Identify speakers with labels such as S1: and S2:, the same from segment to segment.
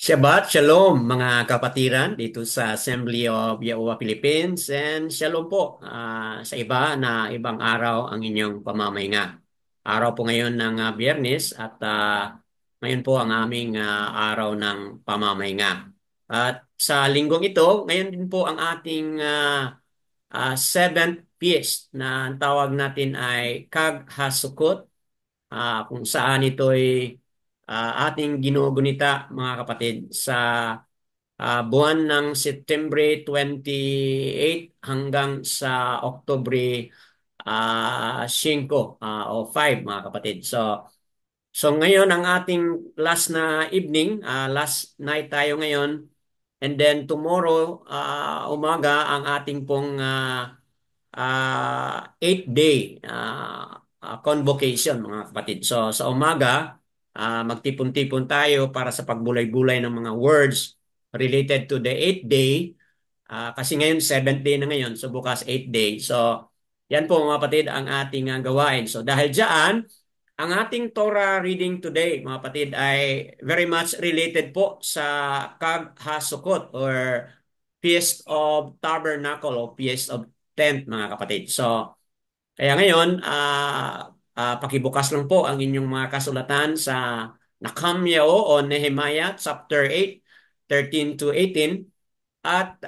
S1: Shabbat Shalom mga kapatiran dito sa Assembly of Yahuwah Philippines and Shalom po sa iba na ibang araw ang inyong pamamahinga. Araw po ngayon ng Biyernes at ngayon po ang aming araw ng pamamahinga. At sa linggong ito, ngayon din po ang ating seventh feast na ang tawag natin ay Kag HaSukkot, kung saan ito'y ating ginugunita mga kapatid sa buwan ng September 28 hanggang sa Oktubre 5 o 5 mga kapatid. So ngayon ang ating last na evening, last night tayo ngayon, and then tomorrow umaga ang ating pong 8-day convocation mga kapatid. So sa umaga, magtipon-tipon tayo para sa pagbulay-bulay ng mga words related to the 8th day. Kasi ngayon 7th day na ngayon, so bukas 8th day. So yan po mga kapatid ang ating gawain. So dahil dyan, ang ating Torah reading today mga kapatid ay very much related po sa Kag HaSukkot or Feast of Tabernacle o Feast of Tent mga kapatid. So kaya ngayon, pakibukas lang po ang inyong mga kasulatan sa Nakamyao o Nehemiah chapter 8, 13 to 18. At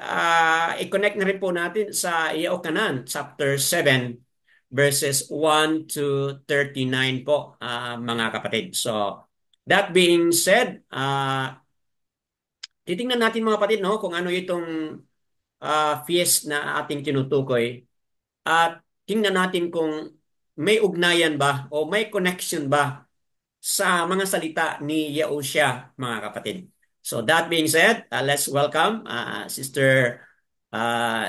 S1: i-connect na rin po natin sa Iyao-Kanan chapter 7, verses 1 to 39 po mga kapatid. So that being said, titingnan natin mga kapatid no, kung ano itong feast na ating tinutukoy. At tingnan natin kung may ugnayan ba o may connection ba sa mga salita ni Yahushua, mga kapatid. So that being said, let's welcome Sister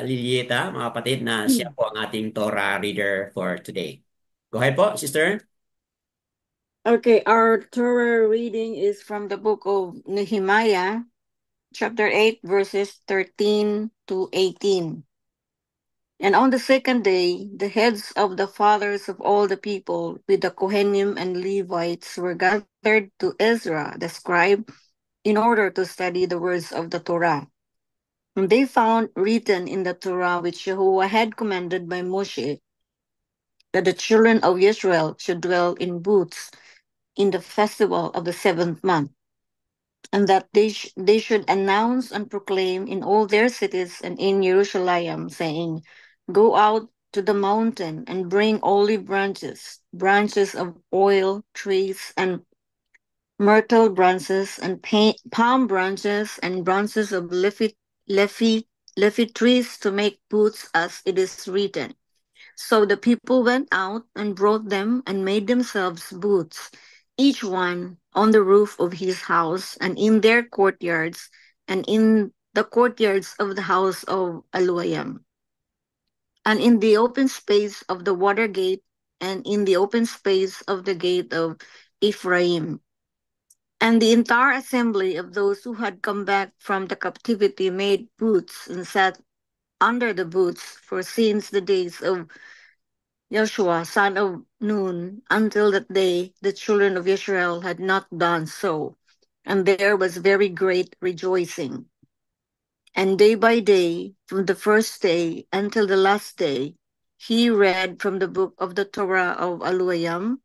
S1: Lilieta, mga kapatid, na siya po ang ating Torah reader for today. Go ahead po, Sister.
S2: Okay, our Torah reading is from the book of Nehemiah, chapter 8, verses 13 to 18. And on the second day, the heads of the fathers of all the people, with the Kohanim and Levites, were gathered to Ezra, the scribe, in order to study the words of the Torah. And they found written in the Torah which Jehovah had commanded by Moshe that the children of Israel should dwell in booths in the festival of the 7th month, and that they should announce and proclaim in all their cities and in Jerusalem, saying, Go out to the mountain and bring olive branches, branches of oil trees, and myrtle branches, and palm branches, and branches of leafy trees to make booths, as it is written. So the people went out and brought them and made themselves booths, each one on the roof of his house, and in their courtyards, and in the courtyards of the house of Elohim, and in the open space of the water gate, and in the open space of the gate of Ephraim. And the entire assembly of those who had come back from the captivity made booths and sat under the booths, for since the days of Joshua, son of Nun, until that day the children of Israel had not done so, and there was very great rejoicing. And day by day, from the first day until the last day, he read from the book of the Torah of Elohim,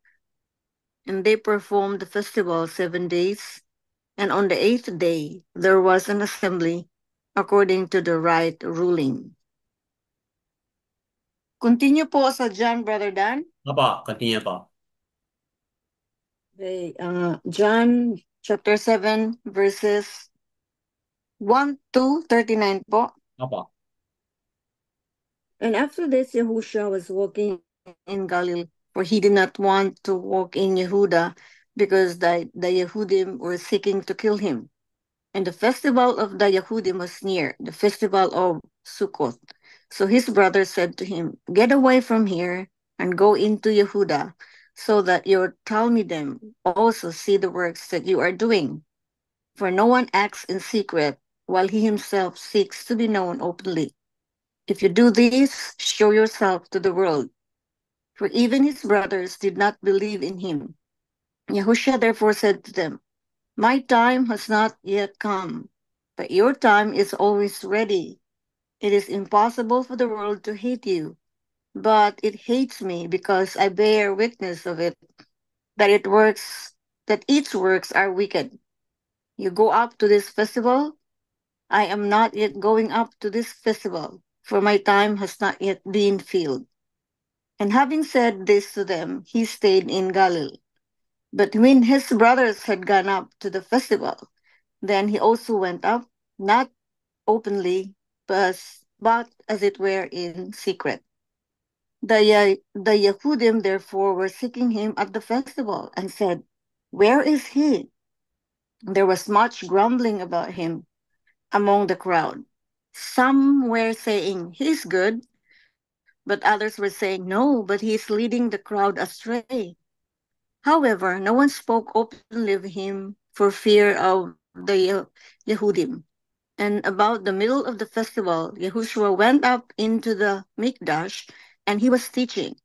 S2: and they performed the festival 7 days. And on the 8th day, there was an assembly according to the right ruling. Continue po sa John, Brother Dan.
S1: Opo, continue po.
S2: Okay, John chapter 7, verses 1 to 39 po.
S1: Opo.
S2: And after this, Yahushua was walking in Galilee, for he did not want to walk in Yehuda, because the Yehudim were seeking to kill him. And the festival of the Yehudim was near, the festival of Sukkot. So his brother said to him, Get away from here and go into Yehuda, so that your Talmidim also see the works that you are doing. For no one acts in secret, while he himself seeks to be known openly. If you do this, show yourself to the world. For even his brothers did not believe in him. Yahushua therefore said to them, My time has not yet come, but your time is always ready. It is impossible for the world to hate you, but it hates me because I bear witness of it, that its works are wicked. You go up to this festival. I am not yet going up to this festival, for my time has not yet been filled. And having said this to them, he stayed in Galilee. But when his brothers had gone up to the festival, then he also went up, not openly, but as it were in secret. The Yehudim therefore were seeking him at the festival and said, "Where is he?" There was much grumbling about him among the crowd. Some were saying, "He is good," but others were saying, "No, but he is leading the crowd astray." However, no one spoke openly of him for fear of the Yehudim. And about the middle of the festival, Yahushua went up into the Mikdash, and he was teaching.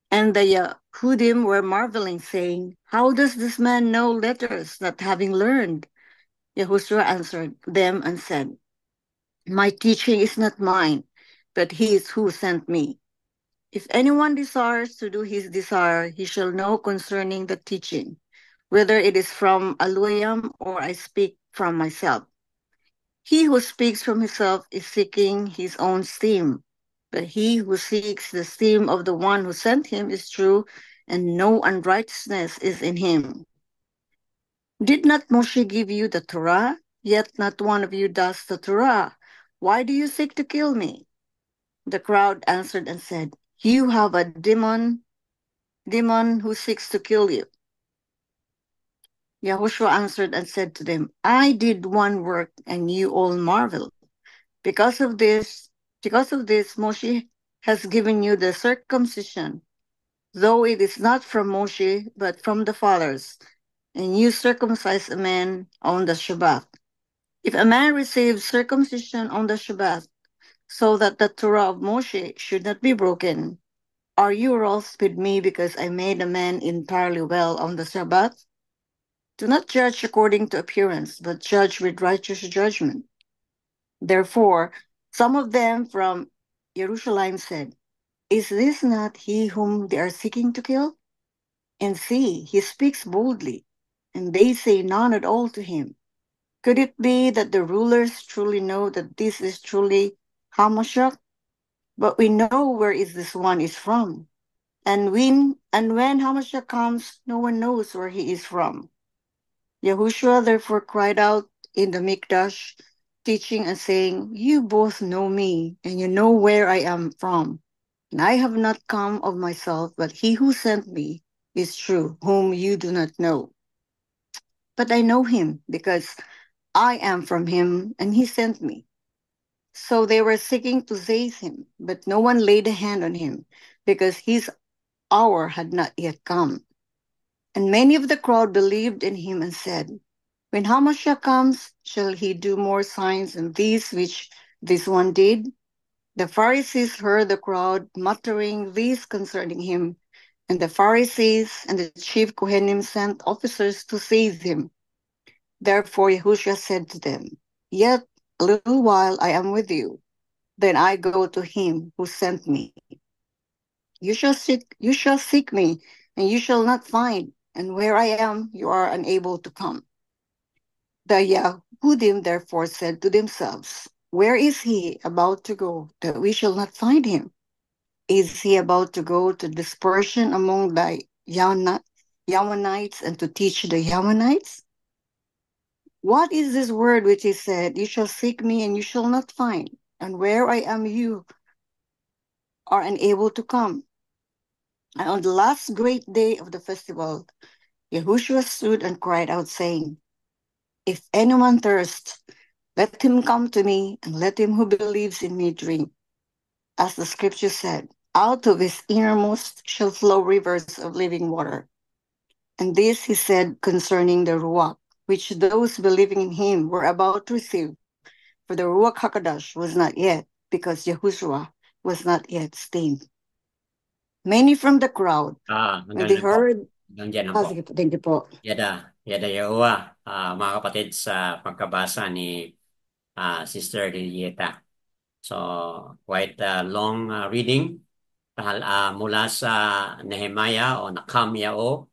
S2: And the Yehudim were marveling, saying, "How does this man know letters, not having learned?" Yahushua answered them and said, "My teaching is not mine, but his who sent me. If anyone desires to do his desire, he shall know concerning the teaching, whether it is from Elohim or I speak from myself. He who speaks from himself is seeking his own esteem, but he who seeks the esteem of the one who sent him is true, and no unrighteousness is in him. Did not Moshe give you the Torah? Yet not one of you does the Torah. Why do you seek to kill me?" The crowd answered and said, "You have a demon who seeks to kill you." Yahushua answered and said to them, "I did one work, and you all marvel. Because of this, because of this, Moshe has given you the circumcision, though it is not from Moshe, but from the fathers, and you circumcise a man on the Shabbat. If a man receives circumcision on the Shabbat, so that the Torah of Moshe should not be broken, are you wroth with me because I made a man entirely well on the Sabbath? Do not judge according to appearance, but judge with righteous judgment." Therefore, some of them from Jerusalem said, "Is this not he whom they are seeking to kill? And see, he speaks boldly, and they say none at all to him. Could it be that the rulers truly know that this is truly Hamashiach? But we know where is this one is from. And when Hamashiach comes, no one knows where he is from." Yahushua therefore cried out in the Mikdash, teaching and saying, "You both know me, and you know where I am from. And I have not come of myself, but he who sent me is true, whom you do not know. But I know him, because I am from him, and he sent me." So they were seeking to seize him, but no one laid a hand on him, because his hour had not yet come. And many of the crowd believed in him and said, "When Hamashiach comes, shall he do more signs than these which this one did?" The Pharisees heard the crowd muttering these concerning him, and the Pharisees and the chief Kohanim sent officers to seize him. Therefore Yahushua said to them, "Yet a little while I am with you, then I go to him who sent me. You shall seek me, and you shall not find, and where I am, you are unable to come." The Yahudim therefore said to themselves, "Where is he about to go that we shall not find him? Is he about to go to dispersion among the Yammanites and to teach the Yammanites? What is this word which he said, 'You shall seek me and you shall not find, and where I am you are unable to come'?" And on the last great day of the festival, Yahushua stood and cried out, saying, "If anyone thirsts, let him come to me, and let him who believes in me drink. As the scripture said, out of his innermost shall flow rivers of living water." And this he said concerning the Ruach, which those believing in him were about to receive, for the Ruach HaKadosh was not yet, because Yahushua was not yet stained. Many from the crowd, when they
S1: Hanggang dyan po.
S2: heard,
S1: Hanggang dyan lang po.
S2: sige po, thank you po.
S1: Yada. Yadayawa, mga kapatid sa pagkabasa ni Sister Lilieta. So, quite a long reading mula sa Nehemiah o Nakamyao,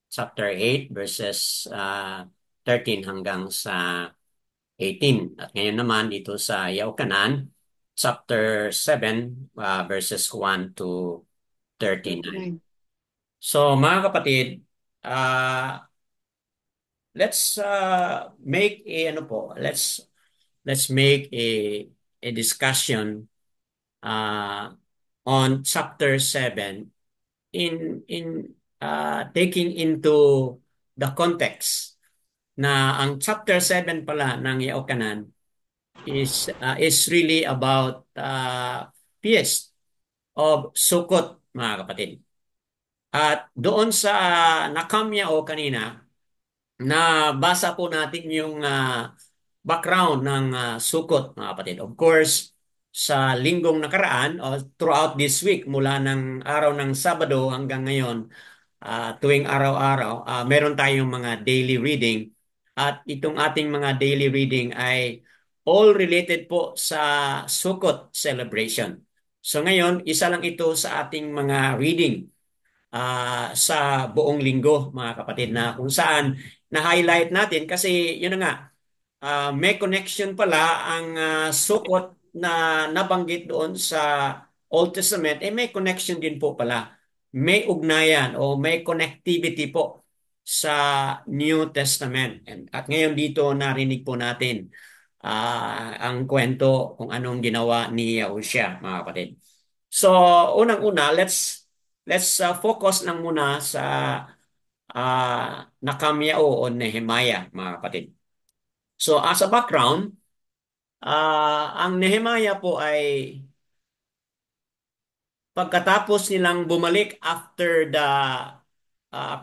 S1: chapter 8, verses 13 hanggang sa 18. At ngayon naman dito sa Yaokanan, chapter 7, verses 1 to 39.
S2: 39.
S1: So, mga kapatid, uh, let's make a ano po, let's make a discussion uh, on chapter 7 in taking into the context na ang chapter 7 pala ng Yaokanan is really about feast of Sukkot, mga kapatid. At doon sa Nakamyao kanina, nabasa po natin yung background ng Sukkot, mga kapatid. Of course, sa linggong nakaraan o throughout this week, mula ng araw ng Sabado hanggang ngayon, tuwing araw-araw, meron tayong mga daily reading. At itong ating mga daily reading ay all related po sa Sukkot celebration. So ngayon, isa lang ito sa ating mga reading sa buong linggo, mga kapatid, na kung saan na-highlight natin kasi yun na nga, may connection pala ang sukot na nabanggit doon sa Old Testament, may connection din po pala. May ugnayan o may connectivity po sa New Testament. At ngayon dito narinig po natin ang kwento kung anong ginawa ni Yahushua, mga kapatid. So, unang-una, let's focus lang muna sa Nakamyao o Nehemiah, mga kapatid. So, as a background, ang Nehemiah po ay pagkatapos nilang bumalik after the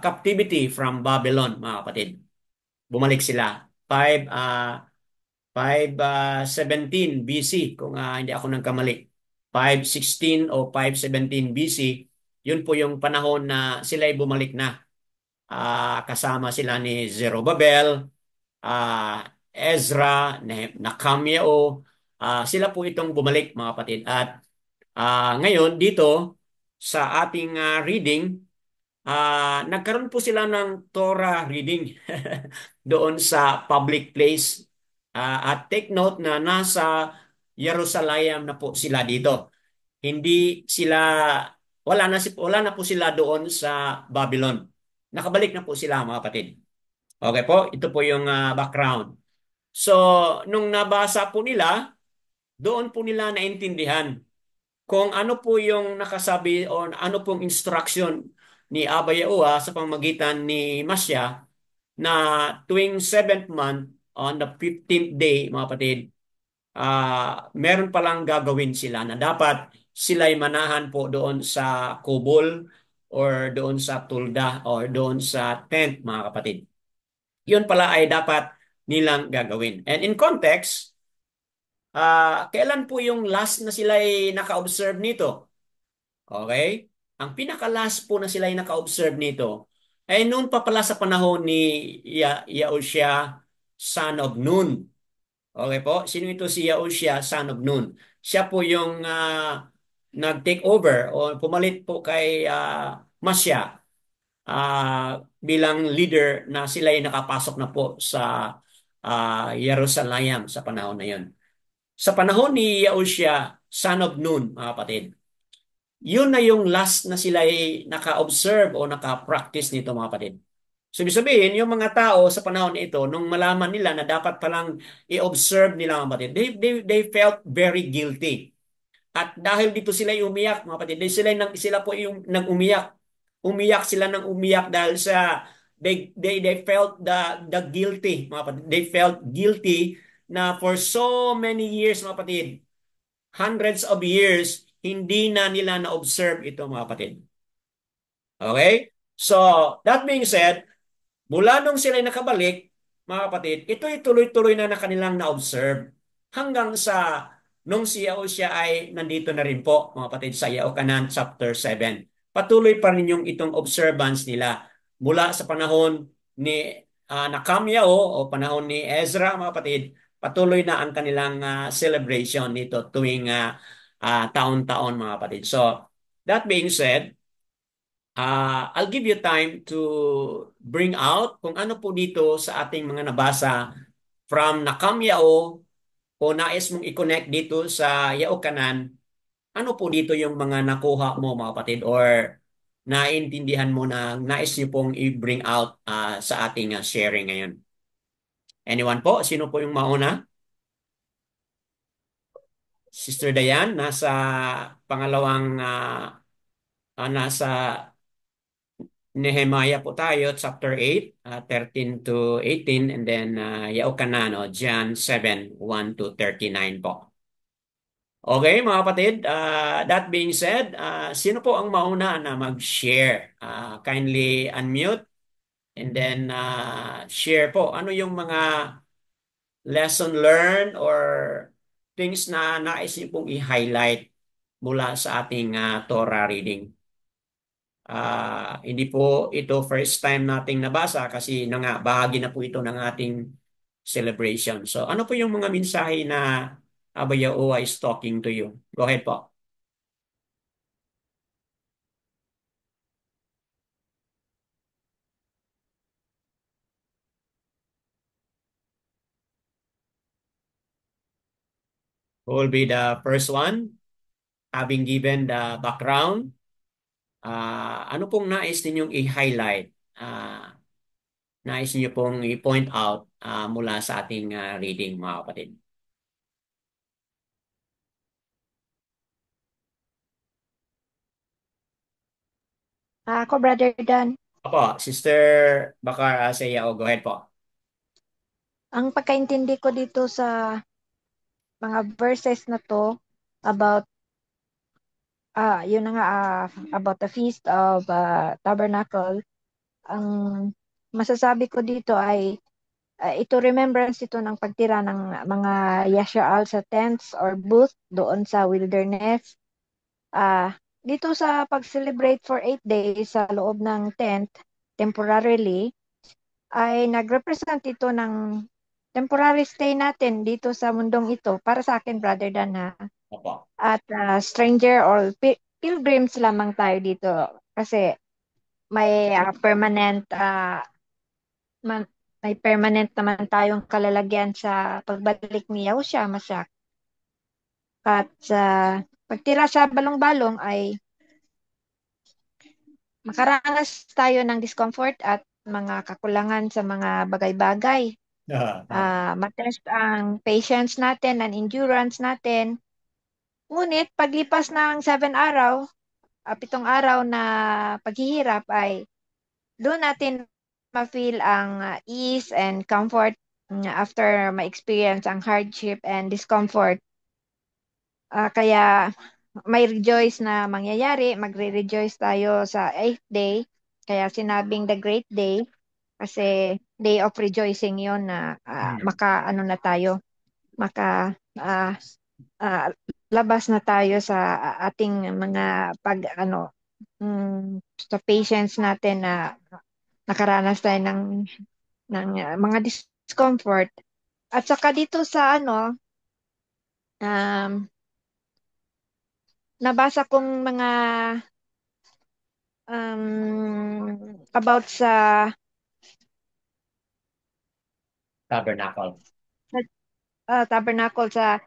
S1: captivity from Babylon, mga kapatid. Bumalik sila. 517 BC, kung hindi ako nagkamali. 516 o 517 BC, yun po yung panahon na sila ay bumalik na. Kasama sila ni Zerubbabel, Ezra, Nakamyao. Sila po itong bumalik, mga kapatid. At ngayon, dito sa ating reading, nagkaroon po sila ng Torah reading doon sa public place. At take note na nasa Jerusalem na po sila dito. Hindi sila, wala na po sila doon sa Babylon. Nakabalik na po sila, mga kapatid. Okay po, ito po yung background. So, nung nabasa po nila, doon po nila naintindihan kung ano po yung nakasabi o ano pong instruction ni Abba Yahuwah sa pamamagitan ni Masya na tuwing 7th month on the 15th day, mga kapatid, meron palang gagawin sila na dapat sila'y manahan po doon sa kubol or doon sa tulda or doon sa tent, mga kapatid. Yun pala ay dapat nilang gagawin. And in context, kailan po yung last na sila'y naka-observe nito? Okay? Ang pinaka-last po na sila'y naka-observe nito ay noon pa pala sa panahon ni Yahushua, son of Nun. Okay po? Sino ito si Yahushua, son of Nun? Siya po yung nag-take over o pumalit po kay Masya bilang leader na sila ay nakapasok na po sa Jerusalem sa panahon na yon. Sa panahon ni Yahushua, son of Nun, mga kapatid, yun na yung last na sila ay naka-observe o naka-practice nito, mga kapatid. So, ibig sabihin, yung mga tao sa panahon na ito, nung malaman nila na dapat palang i-observe nila, mga kapatid, they felt very guilty. At dahil dito sila umiyak, mga kapatid, sila po yung nag-umiyak. Umiyak sila ng umiyak dahil sa they felt the guilty, mga kapatid. They felt guilty na for so many years, mga kapatid, hundreds of years, hindi na nila na-observe ito, mga kapatid. Okay? So, that being said, mula nung sila nakabalik, mga kapatid, ito'y tuloy-tuloy na kanilang na-observe hanggang sa nung si Yahushua ay nandito na rin po, mga kapatid, sa Yaokanan chapter 7. Patuloy pa rin yung itong observance nila mula sa panahon ni nakamyao o panahon ni Ezra, mga kapatid, patuloy na ang kanilang celebration nito tuwing taon-taon, mga kapatid. So, that being said, I'll give you time to bring out kung ano po dito sa ating mga nabasa from nakamyao o nais mong i-connect dito sa Yaokanan, ano po dito yung mga nakuha mo, mga kapatid, or naintindihan mo na nais niyo pong i-bring out sa ating sharing ngayon? Anyone po? Sino po yung mauna? Sister Dayan, nasa pangalawang, nasa Nehemiah po tayo, chapter 8, 13 to 18, and then Yaokanan, no, John 7, 1 to 39 po. Okay, mga kapatid, that being said, sino po ang mauna na mag-share? Kindly unmute and then share po. Ano yung mga lesson learned or things na nais niyo pong i-highlight mula sa ating Torah reading? Hindi po ito first time nating nabasa kasi na nga, bahagi na po ito ng ating celebration. So ano po yung mga mensahe na Abba Yahuwah is talking to you? Go ahead po. Who will be the first one? Having given the background, ano pong nais ninyong i-highlight? Nais niyo pong i-point out mula sa ating reading, mga kapatid?
S3: Ako, Brother Dan,
S1: Opo, Sister Bakar Asaya, go ahead po.
S3: ang pagkaintindi ko dito sa mga verses na to about yun na nga about the feast of tabernacle, ang masasabi ko dito ay ito remembrance ito ng pagtira ng mga Yasha'al sa tents or booth doon sa wilderness. Dito sa pag-celebrate for 8 days sa loob ng tent temporarily ay nag-represent ito ng temporary stay natin dito sa mundong ito para sa akin, Brother Dan, ha?
S1: Opo.
S3: At stranger or pilgrims lamang tayo dito kasi may permanent may permanent naman tayong kalalagyan sa pagbalik ni Yahushua Mashiach. At sa pagtira sa balong-balong ay makaranas tayo ng discomfort at mga kakulangan sa mga bagay-bagay.
S1: Tama.
S3: Matest ang patience natin and endurance natin. Ngunit paglipas ng 7 araw, 7 araw na paghihirap ay doon natin ma-feel ang ease and comfort after ma-experience ang hardship and discomfort. Kaya may rejoice na mangyayari, magre-rejoice tayo sa 8th day. Kaya sinabing the great day kasi day of rejoicing yon na maka ano na tayo, maka ah, labas na tayo sa ating mga pag ano sa patience natin na nakaranas tayo ng mga discomfort. At saka dito sa um, nabasa kong mga about sa
S1: Tabernacle.
S3: tabernacle sa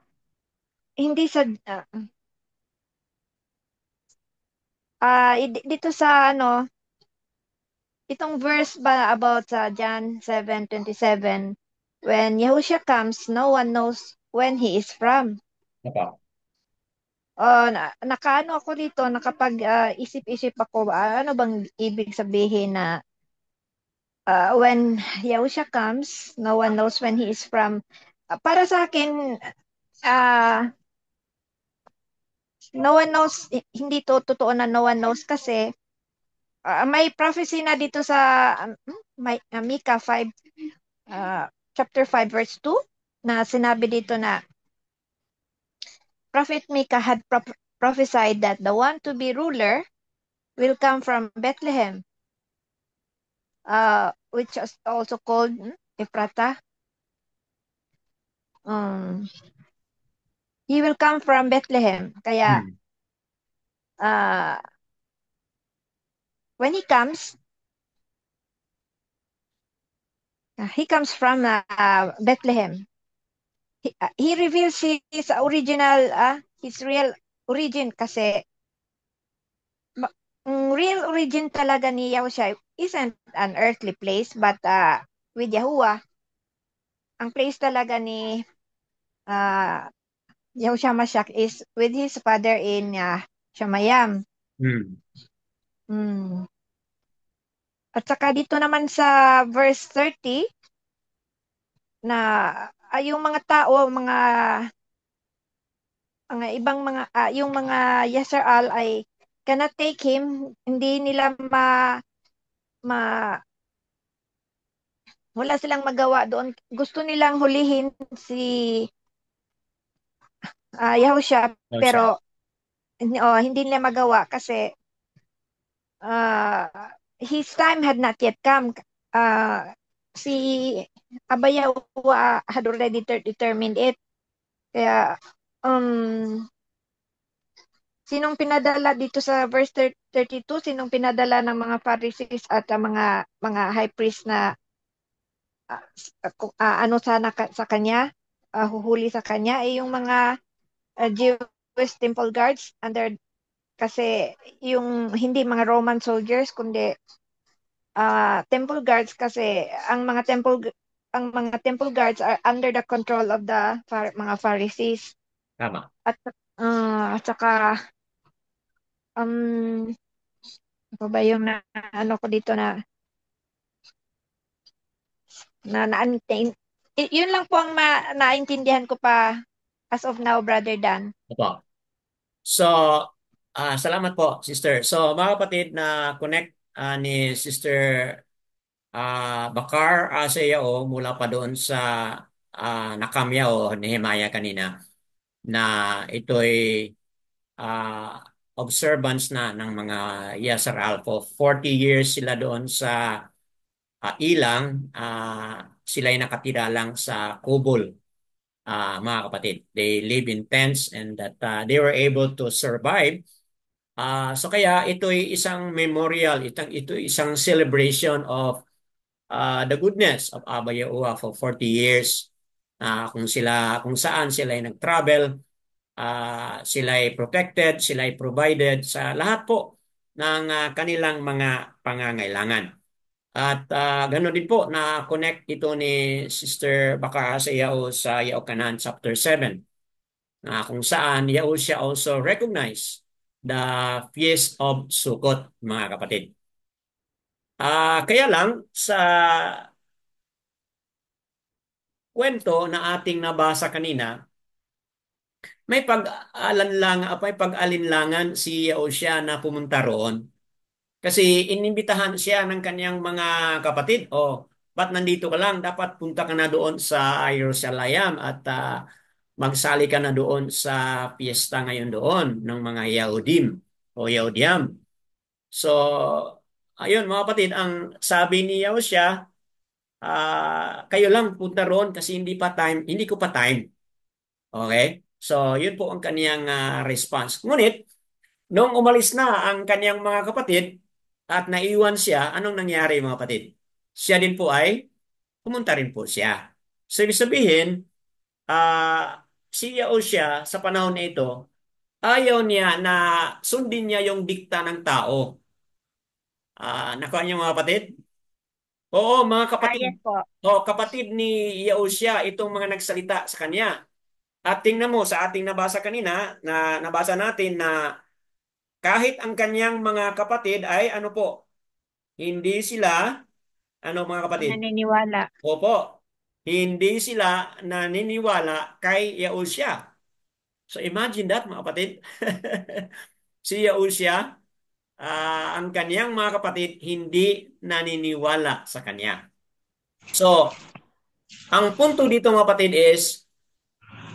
S3: hindi sa dito sa itong verse ba about sa John 7:27, when Yahushua comes, no one knows when he is from.
S1: Opo.
S3: Nakaano ako dito, nakapag-isip-isip ako, ano bang ibig sabihin na when Yahushua comes, no one knows when he is from. Para sa akin, uh, no one knows, hindi to totoo na no one knows kasi may prophecy na dito sa Micah 5, chapter 5, verse 2, na sinabi dito na Prophet Micah had prophesied that the one to be ruler will come from Bethlehem. which is also called Ephrata. Um, he will come from Bethlehem. Kaya
S1: Hmm.
S3: uh, when he comes from Bethlehem. He reveals his original, his real origin kasi real origin talaga ni Yahushua isn't an earthly place, but with Yahuwah, ang place talaga ni uh, Yahushua Mashiach is with his father in Shamayam.
S1: Hmm.
S3: Hmm. At saka dito naman sa verse 30 na yung mga tao, mga ibang mga yung mga Yasser-al ay cannot take him, hindi nila ma wala silang magawa doon. Gusto nilang hulihin si Yahushua,
S1: Oh, siya.
S3: pero hindi nila magawa kasi uh, his time had not yet come. Si Abba Yahuwah had already determined it. Kaya sinong pinadala dito sa verse 32, sinong pinadala ng mga Pharisees at mga high priest na ano sana sa kanya, huhuli sa kanya, yung mga Jewish temple guards under, kasi yung hindi mga Roman soldiers kundi temple guards, kasi ang mga temple guards are under the control of the mga Pharisees.
S1: Tama.
S3: At saka um ano ba yung ano ko dito yun lang po ang naintindihan ko pa as of now, Brother Dan.
S1: Opo. So, salamat po, sister. So, mga kapatid, na connect ni Sister Bakar Asayao mula pa doon sa Nakamya o Nehemiah kanina na ito'y observance na ng mga Yasser Alpha. 40 years sila doon sa ilang, sila'y nakatira lang sa kubol, mga kapatid. They live in tents and that they were able to survive. So kaya ito'y isang memorial, ito'y isang celebration of the goodness of Abba Yahuwah for 40 years. Kung saan sila ay nag-travel, sila ay protected, sila ay provided sa lahat po ng kanilang mga pangangailangan. At ganoon din po na connect ito ni Sister Baka sa Yao Kanan chapter 7 na kung saan Yao siya also recognize the Feast of Sukkot, mga kapatid. Kaya lang sa kwento na ating nabasa kanina, may pag-alinlangan si Yaosya na pumunta roon. Kasi inimbitahan siya ng kanyang mga kapatid, ba't nandito ka lang? Dapat punta ka na doon sa Jerusalem at magsali ka na doon sa piyesta ngayon doon ng mga Yahudim o Yahudiam. So, ayun mga kapatid, ang sabi ni Yaosya, kayo lang punta roon kasi hindi ko pa time. Okay? So, yun po ang kaniyang response. Ngunit, noong umalis na ang kaniyang mga kapatid at naiwan siya, anong nangyari mga kapatid? Siya din po ay pumunta rin po siya. So, ibig sabihin, siya o siya sa panahon na ito, ayaw niya na sundin niya yung dikta ng tao. Nakuha niyo mga kapatid? Oo, mga kapatid.
S3: Yes po.
S1: Kapatid ni Yaosya, itong mga nagsalita sa kanya. At tingnan mo sa ating nabasa kanina, na nabasa natin na kahit ang kanyang mga kapatid ay ano po, hindi sila, ano mga kapatid?
S3: Naniniwala.
S1: Opo, hindi sila naniniwala kay Yaosya. So imagine that mga kapatid. Si Yaosya, ang kanyang mga kapatid hindi naniniwala sa kanya. So, ang punto dito mga kapatid is,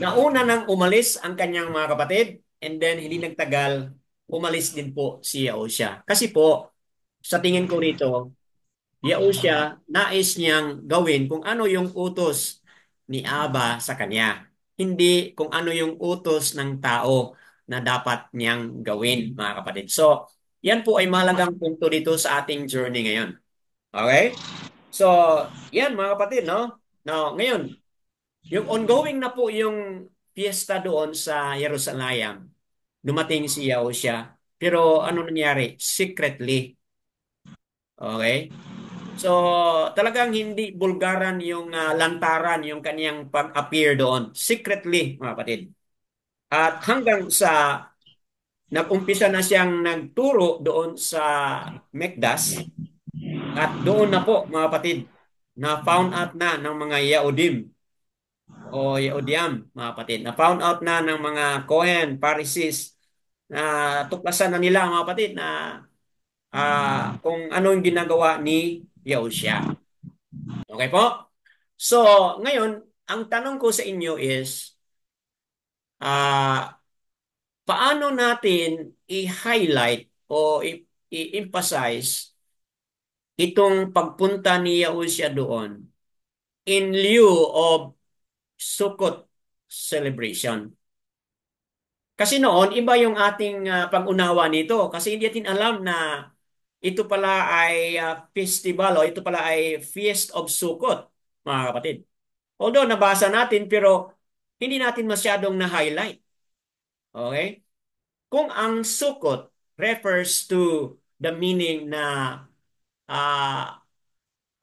S1: nauna nang umalis ang kanyang mga kapatid and then hindi nagtagal, umalis din po si Yaosya. Kasi po, sa tingin ko rito, Yahushua, nais niyang gawin kung ano yung utos ni Aba sa kanya. Hindi kung ano yung utos ng tao na dapat niyang gawin, mga kapatid. So, yan po ay mahalagang punto dito sa ating journey ngayon. Okay? So, yan mga kapatid, no? Now, ngayon, yung ongoing na po yung fiesta doon sa Jerusalem. Dumating si Yahushua. Pero ano nangyari? Secretly. Okay? So, talagang hindi bulgaran yung lantaran, yung kaniyang pag-appear doon. Secretly, mga kapatid. At hanggang sa nag-umpisa na siyang nagturo doon sa Mekdas, at doon na po, mga kapatid, na found out na ng mga Yaodim o Yaodiam, mga kapatid, na found out na ng mga Kohen, Pharisees, na tuklasan na nila, mga kapatid, na kung ano yung ginagawa ni Yahushua. Okay po? So, ngayon, ang tanong ko sa inyo is, ah, paano natin i-highlight o i-emphasize itong pagpunta ni Yahushua doon in lieu of Sukkot celebration? Kasi noon, iba yung ating pag-unawa nito. Kasi hindi natin alam na ito pala ay festival o ito pala ay Feast of Sukkot, mga kapatid. Although nabasa natin pero hindi natin masyadong na-highlight. Okay? Kung ang Sukkot refers to the meaning na uh,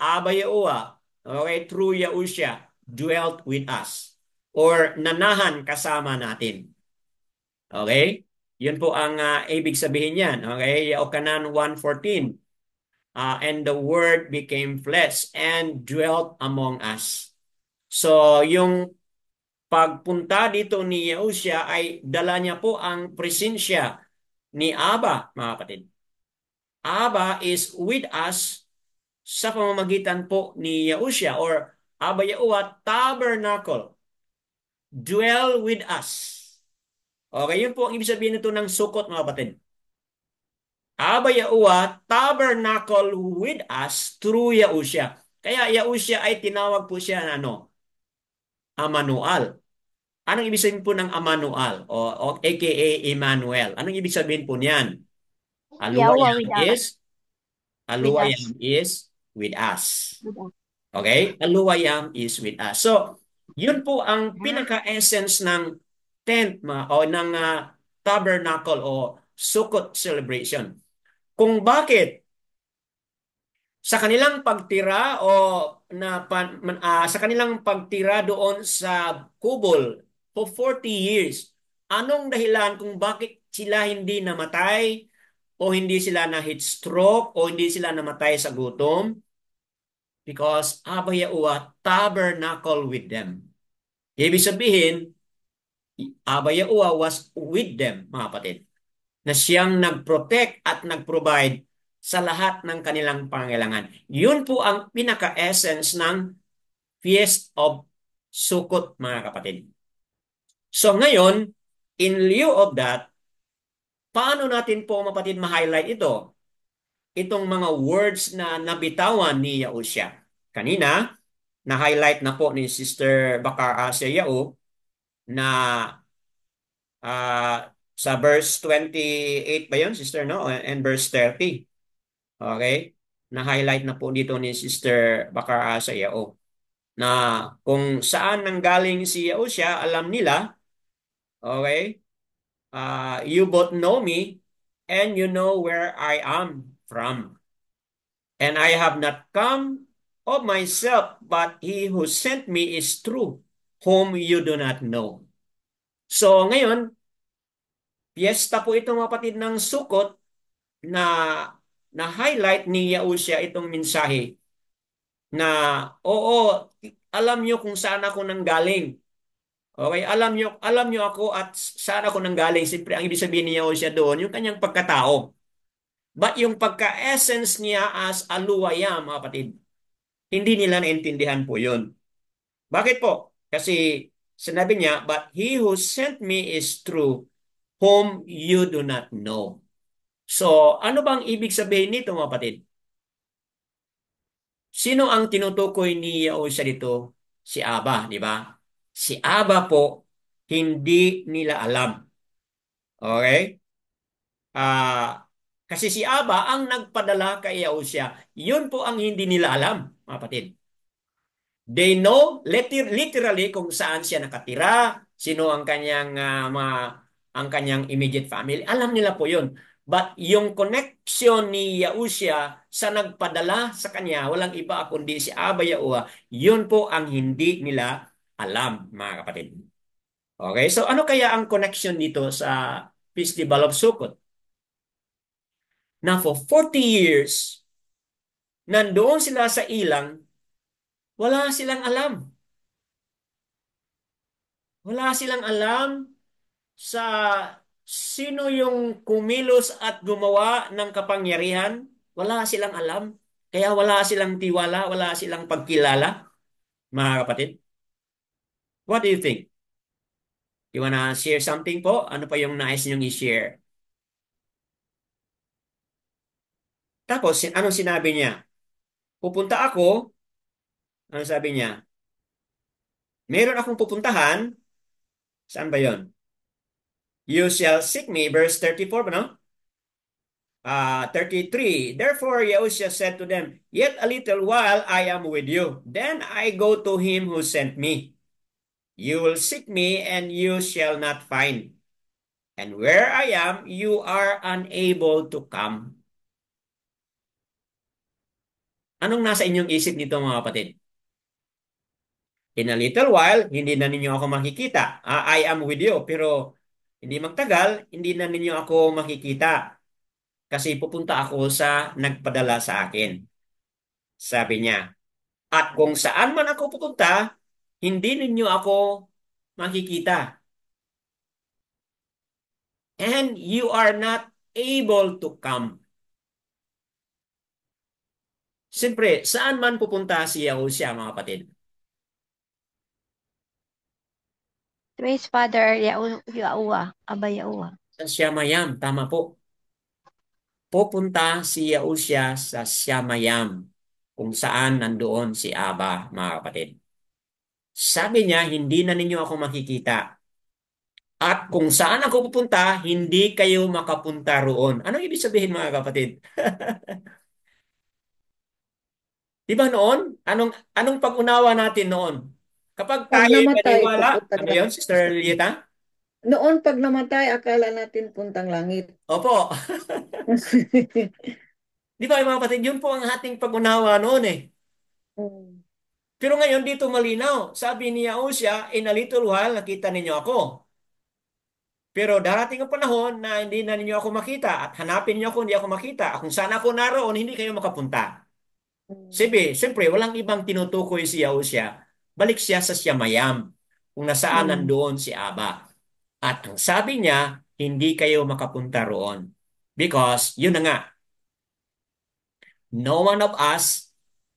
S1: Abba Yahuwah, okay, through Yahusha, dwelt with us or nanahan kasama natin. Okay? Yun po ang ibig sabihin niyan. Okay? Yaokanan 1:14. And the Word became flesh and dwelt among us. So, yung pagpunta dito ni Yahushua ay dala niya po ang presensya ni Aba, mga kapatid. Aba is with us sa pamamagitan po ni Yahushua or Aba Yahuwah tabernacle. Dwell with us. Okay, yun po ang ibig sabihin nito ng sukot, mga kapatid. Aba Yahuwah tabernacle with us through Yahushua. Kaya Yahushua ay tinawag po siya na ano? Amanual. Anong ibig sabihin po ng Amanual o aka Emmanuel? Anong ibig sabihin po niyan?
S3: Yawa
S1: Aluwayam
S3: with us.
S1: is
S3: With
S1: Aluwayam
S3: us.
S1: is with us.
S3: With us.
S1: Okay? Aluwayam is with us. So, yun po ang pinaka-essence ng tent o ng tabernacle o Sukkot celebration. Kung bakit sa kanilang pagtira o sa kanilang pagtira doon sa Kubol for 40 years, anong dahilan kung bakit sila hindi namatay o hindi sila na heat stroke o hindi sila namatay sa gutom? Because Abba Yahuwah tabernacle with them. Ibig sabihin, Abba Yahuwah was with them, mga kapatid, na siyang nag-protect at nag-provide sa lahat ng kanilang pangailangan. Yun po ang pinaka-essence ng Feast of Sukkot, mga kapatid. So ngayon, in lieu of that, paano natin po, mga kapatid, ma-highlight ito? Itong mga words na nabitawan ni Yahushua. Kanina, na-highlight na po ni Sister Bakar Asya Yao na sa verse 28 ba yun, Sister, no? And verse 30. Okay? Na-highlight na po dito ni Sister Bakar Asya Yao na kung saan nanggaling si Yahushua, alam nila, okay? You both know me and you know where I am from. And I have not come of myself, but he who sent me is true, whom you do not know. So ngayon, piyesta po itong kapatid ng Sukot na na-highlight ni Yahushua itong mensahe na oo, alam nyo kung saan ako nanggaling. Okay, alam nyo ako at saan ako nanggaling. Siyempre, ang ibig sabihin ni Yahushua doon, yung kanyang pagkatao. But yung pagka-essence niya as aluwayam, mga kapatid, hindi nila naintindihan po yun. Bakit po? Kasi sinabi niya, but he who sent me is true, whom you do not know. So, ano bang ibig sabihin nito, mga kapatid? Sino ang tinutukoy ni Yaosha dito? Si Aba, di ba? Si Aba po, hindi nila alam. Okay? Kasi si Aba ang nagpadala kay Yaosha. Yun po ang hindi nila alam, mga kapatid. They know literally kung saan siya nakatira, sino ang kanyang ang kanyang immediate family. Alam nila po 'yun. But yung connection ni Yausya sa nagpadala sa kanya, walang iba kundi si Aba Yaua, yun po ang hindi nila alam, mga kapatid. Okay, so ano kaya ang connection dito sa Festival of Sukkot? Na for 40 years, nandoon sila sa ilang, wala silang alam. Wala silang alam sa sino yung kumilos at gumawa ng kapangyarihan. Wala silang alam. Kaya wala silang tiwala, wala silang pagkilala, mga kapatid. What do you think? You wanna share something po? Ano pa yung nais niyong i-share? Tapos, anong sinabi niya? Pupunta ako, ano sabi niya? Meron akong pupuntahan. Saan ba yon? You shall seek me, verse 34 ba no? 33. Therefore, Yahushua said to them, Yet a little while I am with you. Then I go to him who sent me. You will seek me and you shall not find. And where I am, you are unable to come. Anong nasa inyong isip nito mga kapatid? In a little while, hindi na ninyo ako makikita. I am with you. Pero hindi magtagal, hindi na ninyo ako makikita. Kasi pupunta ako sa nagpadala sa akin. Sabi niya. At kung saan man ako pupunta, hindi ninyo ako makikita. And you are not able to come. Siyempre, saan man pupunta si Yahushua, mga kapatid?
S3: To his father, Yaua, Aba Yaua.
S1: Sa Siamayam, tama po. Pupunta si Yahushua sa Siamayam, kung saan nandoon si Aba, mga kapatid. Sabi niya, hindi na ninyo ako makikita. At kung saan ako pupunta, hindi kayo makapunta roon. Anong ibig sabihin, mga kapatid? Di ba noon? Anong pag-unawa natin noon? Kapag
S2: Pag
S1: tayo
S2: namatay,
S1: maniwala,
S2: pupuntang
S1: ano yun,
S2: langit.
S1: Sister Lieta?
S2: Noon, pag namatay, akala natin puntang langit.
S1: Opo. Di ba, mga kapatid, yun po ang ating pag-unawa noon eh.
S2: Mm.
S1: Pero ngayon dito malinaw. Sabi ni Yahushua, in a little while, nakita ninyo ako. Pero darating ang panahon na hindi na ninyo ako makita at hanapin niyo ako, hindi ako makita. At kung saan ako naroon, hindi kayo makapunta. Siyempre, walang ibang tinutukoy si Yahushua. Balik siya sa Siyamayam, kung nasaan
S2: Mm.
S1: nandoon si Aba. At ang sabi niya, hindi kayo makapunta roon. Because, yun na nga, no one of us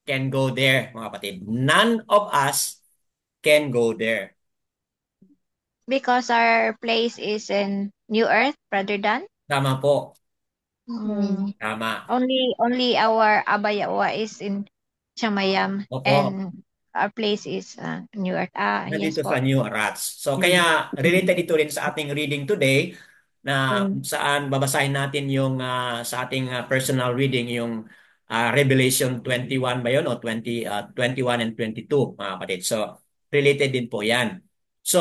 S1: can go there, mga kapatid. None of us can go there.
S3: Because our place is in New Earth, Brother Dan.
S1: Tama po.
S3: Mm.
S1: Tama.
S3: Only our Aba Yaua is in Shamayam
S1: Opo.
S3: and our place is New Earth. Yes
S1: Nandito sa
S3: po.
S1: New Arats. So kaya
S2: Mm.
S1: related ito rin sa ating reading today na kung
S3: Mm.
S1: saan babasahin natin yung sa ating personal reading yung Revelation 21 ba yun o 21 and 22 mga kapatid. So related din po yan. So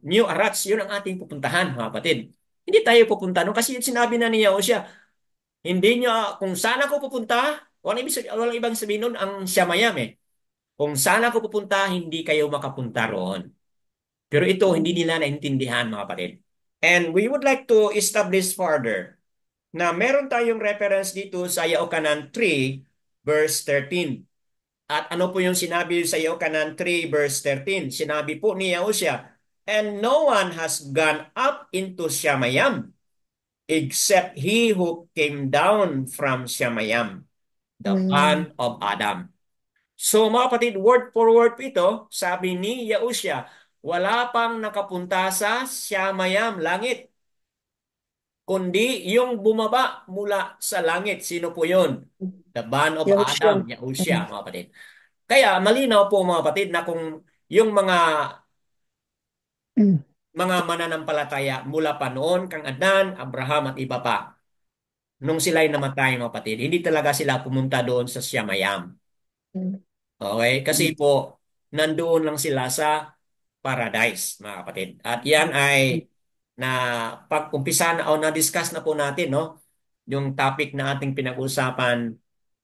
S1: New Arats yun ang ating pupuntahan mga kapatid. Hindi tayo pupunta no kasi sinabi na niya o siya hindi niya kung saan ako pupunta walang ibang sabihin nun ang Siamayam eh. Kung saan ako pupunta, hindi kayo makapunta roon. Pero ito, hindi
S2: Mm.
S1: nila naintindihan, mga kapatid. And we would like to establish further na meron tayong reference dito sa Yaokanan 3, verse 13. At ano po yung sinabi sa Yaokanan 3, verse 13? Sinabi po ni Yahushua, And no one has gone up into Shamayam except he who came down from Shamayam, the
S2: Mm.
S1: son of Adam. So mga kapatid, word for word po ito, sabi ni Yausya, wala pang nakapunta sa Siamayam, langit. kundi yung bumaba mula sa langit. Sino po yun? The band of
S3: Yahushua.
S1: Adam, Yahushua, mga kapatid. Kaya malinaw po mga kapatid na kung yung mga mananampalataya mula pa noon, kang Adan, Abraham at iba pa, nung sila'y namatay mga kapatid, hindi talaga sila pumunta doon sa Siamayam. Okay? Kasi po, nandoon lang sila sa paradise, mga kapatid. At yan ay na pag-umpisa na o na-discuss na po natin, no? Yung topic na ating pinag-usapan,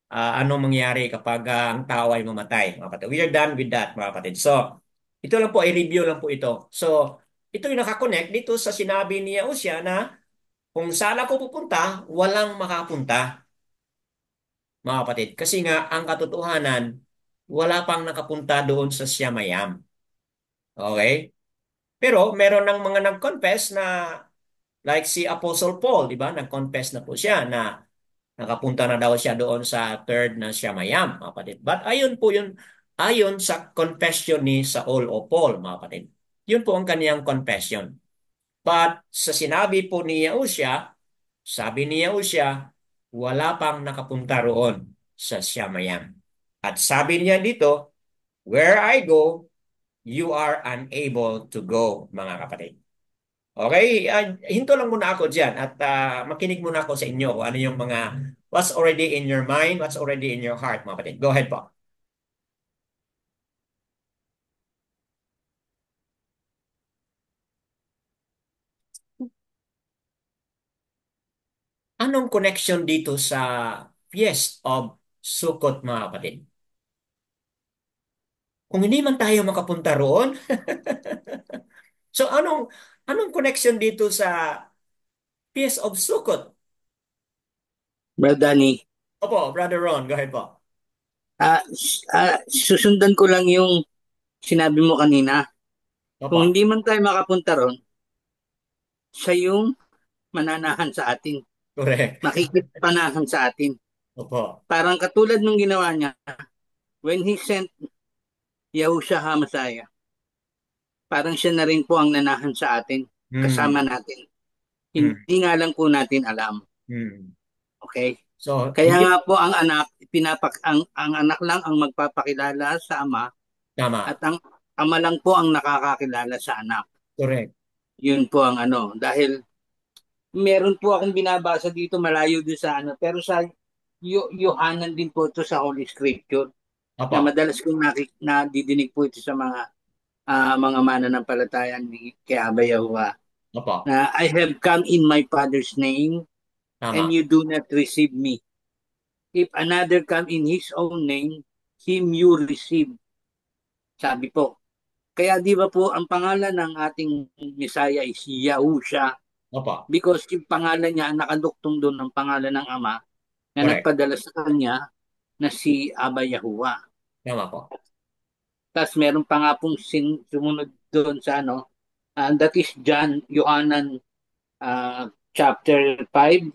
S1: ano mangyari kapag ang tao ay mamatay, mga kapatid. We are done with that, mga kapatid. So, ito lang po, i-review lang po ito. So, ito yung nakakonect dito sa sinabi ni Yahushua na kung saan ako pupunta, walang makapunta, mga kapatid. Kasi nga, ang katotohanan, wala pang nakapunta doon sa Siamayam. Okay? Pero meron ng mga nag-confess na like si Apostle Paul, di ba? Nag-confess na po siya na nakapunta na daw siya doon sa third na Siamayam, mga kapatid. But ayun po yun, ayon sa confession ni Saul o Paul, mga kapatid. Yun po ang kaniyang confession. But sa sinabi po ni Yahushua, sabi ni Yahushua, wala pang nakapunta roon sa Siamayam. At sabi niya dito, where I go, you are unable to go, mga kapatid. Okay, hinto lang muna ako dyan at makinig muna ako sa inyo kung ano yung mga what's already in your mind, what's already in your heart, mga kapatid. Go ahead po. Anong connection dito sa Feast of Sukkot, mga kapatid? Kung hindi man tayo makapunta roon, so anong connection dito sa Feast of Sukkot?
S4: Brother Danny,
S1: Opo, Brother Ron, go ahead po.
S4: susundan ko lang yung sinabi mo kanina. Kung
S1: Opo,
S4: hindi man tayo makapunta ron, siya yung mananahan sa atin.
S1: correct.
S4: Makikipanahan sa atin.
S1: Opo.
S4: Parang katulad nung ginawa niya when he sent Yahushua HaMashiach. Parang siya na rin po ang nanahan sa atin. Kasama
S1: Hmm.
S4: natin.
S1: Hmm.
S4: Hindi nga lang po natin alam.
S1: Hmm.
S4: Okay?
S1: So,
S4: Kaya
S1: hindi
S4: nga po ang anak, ang anak lang ang magpapakilala sa ama
S1: tama.
S4: at ang ama lang po ang nakakakilala sa anak.
S1: Correct.
S4: Yun po ang ano. Dahil meron po akong binabasa dito malayo din sa ano. Pero sa Yohanan din po ito sa Holy Scripture na
S1: Opo.
S4: madalas kong nadidinig po ito sa mga mananampalataya ni kay Aba Yahuwah
S1: Opo.
S4: na I have come in my Father's name and
S1: Tama.
S4: you do not receive me. If another come in his own name, him you receive. Sabi po. Kaya di ba po ang pangalan ng ating Messiah is Yahusha
S1: Opo.
S4: because yung pangalan niya nakaduktong doon ng pangalan ng Ama na
S1: Correct.
S4: nagpadala sa kanya na si Aba Yahuwah.
S1: Tama po.
S4: Tapos meron pa nga pong sumunod doon sa ano, that is Yohanan chapter 5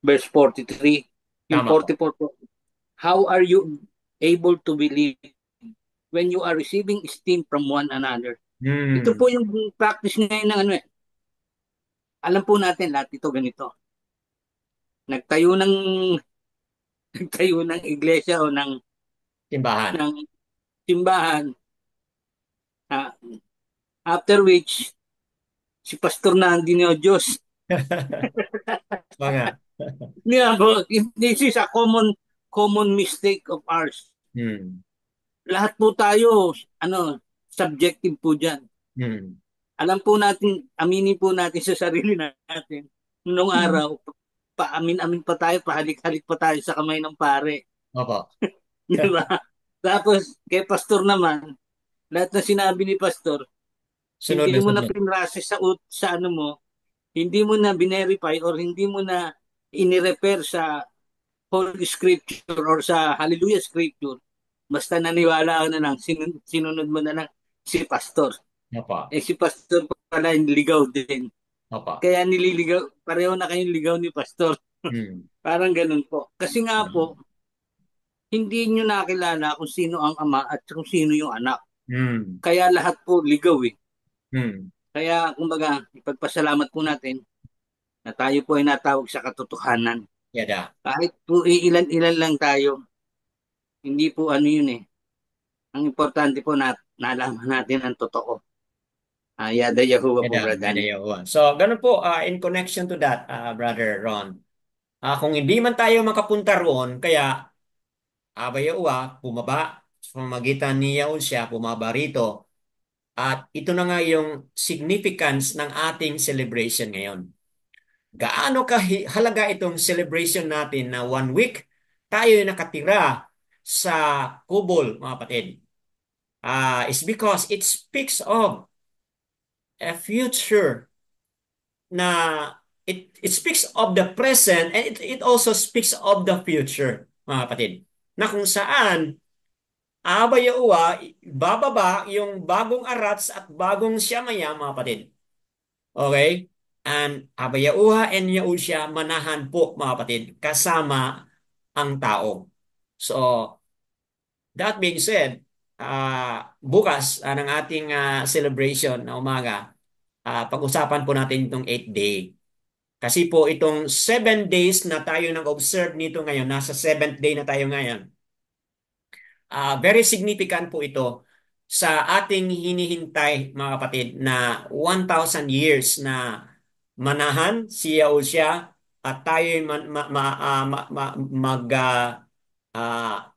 S4: verse 43. Yung
S1: Tama po.
S4: 44 po. How are you able to believe when you are receiving esteem from one another? Ito
S1: Hmm.
S4: po yung practice ngayon ng ano eh. Alam po natin lahat ito ganito. Nagtayo ng nagtayo ng iglesia o
S1: Timbahan.
S4: ng simbahan. Uh, after which si pastor na ang dinyo Diyos.
S1: Mga.
S4: Yeah, but this is a common mistake of ours.
S1: Hmm.
S4: Lahat po tayo ano subjective po diyan.
S1: Hmm.
S4: Alam po natin, aminin po natin sa sarili natin. Nung araw, paamin-amin pa tayo, pahalik-halik pa tayo sa kamay ng pare.
S1: Opo.
S4: Di ba? Tapos, kay pastor naman, lahat na sinabi ni pastor,
S1: Sunod
S4: hindi
S1: na
S4: mo na
S1: sunod.
S4: pinrasa sa ano mo, hindi mo na binerify or hindi mo na inirefer sa Holy Scripture or sa Hallelujah Scripture. Basta naniwala ka na lang, sinunod mo na lang si pastor.
S1: Opo.
S4: Si pastor pala ligaw din.
S1: Opo.
S4: Kaya nililigaw, pareho na kayong ligaw ni pastor.
S1: Hmm.
S4: Parang ganun po. Kasi nga po, hindi nyo nakilala kung sino ang ama at kung sino yung anak.
S1: Hmm.
S4: Kaya lahat po ligaw eh.
S1: Hmm.
S4: Kaya kumbaga, ipagpasalamat po natin na tayo po ay natawag sa katotohanan.
S1: Yada.
S4: Kahit po ilan-ilan lang tayo, hindi po ano yun eh. Ang importante po na nalaman natin ang totoo. Yada Yahuwah po,
S1: Yada.
S4: brother.
S1: Yada Yahuwah. So, ganun po, in connection to that, Brother Ron. Kung hindi man tayo makapunta roon, kaya Aba Yahuwah bumaba sa pamamagitan ni Yahushua, bumaba rito. At ito na nga yung significance ng ating celebration ngayon. Gaano kahalaga itong celebration natin na 1 week tayo nakatira sa kubol, mga kapatid. Is because it speaks of a future na it speaks of the present, and it also speaks of the future, mga kapatid. Na kung saan Aba Yahuwah bababa yung bagong Arats at bagong Siyamaya, mga kapatid. Okay? And Aba Yahuwah and Yahushua manahan po, mga kapatid, kasama ang tao. So, that being said, bukas ng ating celebration na umaga, pag-usapan po natin itong 8th day. Kasi po itong 7 days na tayo nag-observe nito ngayon, nasa 7th day na tayo ngayon. Very significant po ito sa ating hinihintay, mga kapatid, na 1,000 years na manahan si Yahushua at tayo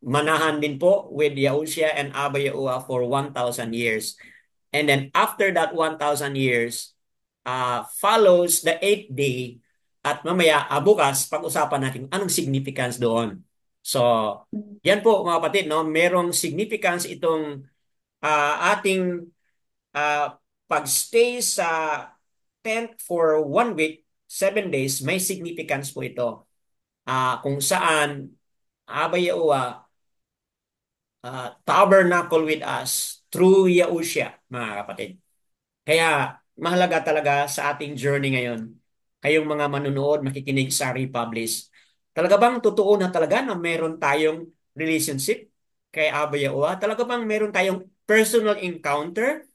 S1: manahan din po with Yahushua and Abba Yahuwah for 1,000 years. And then after that 1,000 years, follows the 8th day. At mamaya, bukas, pag-usapan natin anong significance doon. So, yan po mga kapatid, no? Merong significance itong ating pag-stay sa tent for 1 week, 7 days, may significance po ito. Kung saan Abba Yahuwah tabernacle with us through Yahushua, mga kapatid. Kaya mahalaga talaga sa ating journey ngayon, kayong mga manunood, makikinig sa Republish, talaga bang totoo na talaga na meron tayong relationship kay Abba Yahuwah? Talaga bang meron tayong personal encounter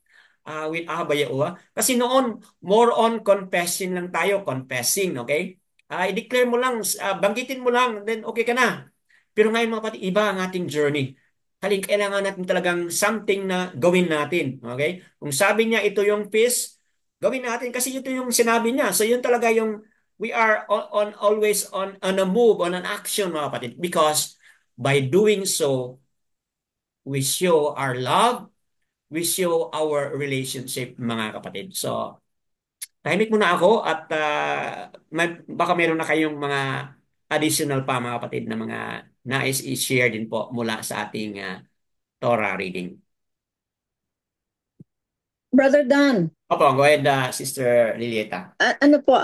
S1: with Abba Yahuwah? Kasi noon, more on confessing lang tayo, confessing, okay? I-declare mo lang, banggitin mo lang, then okay ka na. Pero ngayon mga kapatid, iba ang ating journey. Kailangan natin talagang something na gawin natin. Okay? Kung sabi niya ito yung peace, gawin natin kasi ito yung sinabi niya. So yun talaga yung we are always on a move, on an action, mga kapatid. Because by doing so, we show our love, we show our relationship, mga kapatid. So, tahimik muna ako at baka meron na kayong mga additional pa, mga kapatid, na mga nais i-share din po mula sa ating Torah reading.
S2: Brother Dan,
S1: Opo, go ahead, Sister Lilieta.
S2: ano po,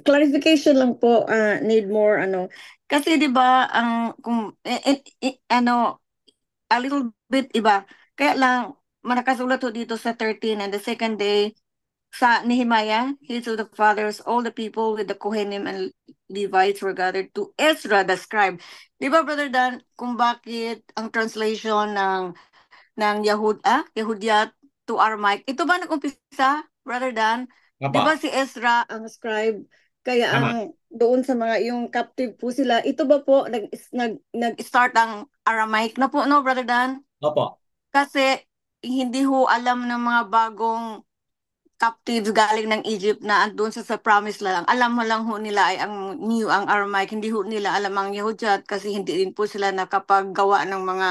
S2: clarification lang po, need more, kasi di ba, kung, ano, a little bit iba, kaya lang, manakasulat ho dito sa 13, and the second day, sa Nehemiah, he to the fathers, all the people with the Kohanim and Levites were gathered to Ezra the scribe. Di ba, Brother Dan, kung bakit ang translation ng Yahudyat to Aramaic, ito ba nag-umpisa, Brother Dan? Di
S1: Opo,
S2: ba si Ezra ang scribe? Kaya
S1: tama.
S2: doon sa mga yung captive po sila, ito ba po nag-start ang Aramaic na po, no, Brother Dan?
S1: Opo,
S2: Kasi hindi ho alam ng mga bagong captives galing ng Egypt na andun sa promised land. Alam mo lang ho nila ay ang Aramaic. Hindi ho nila alam ang Yahudyat kasi hindi din po sila nakapaggawa ng mga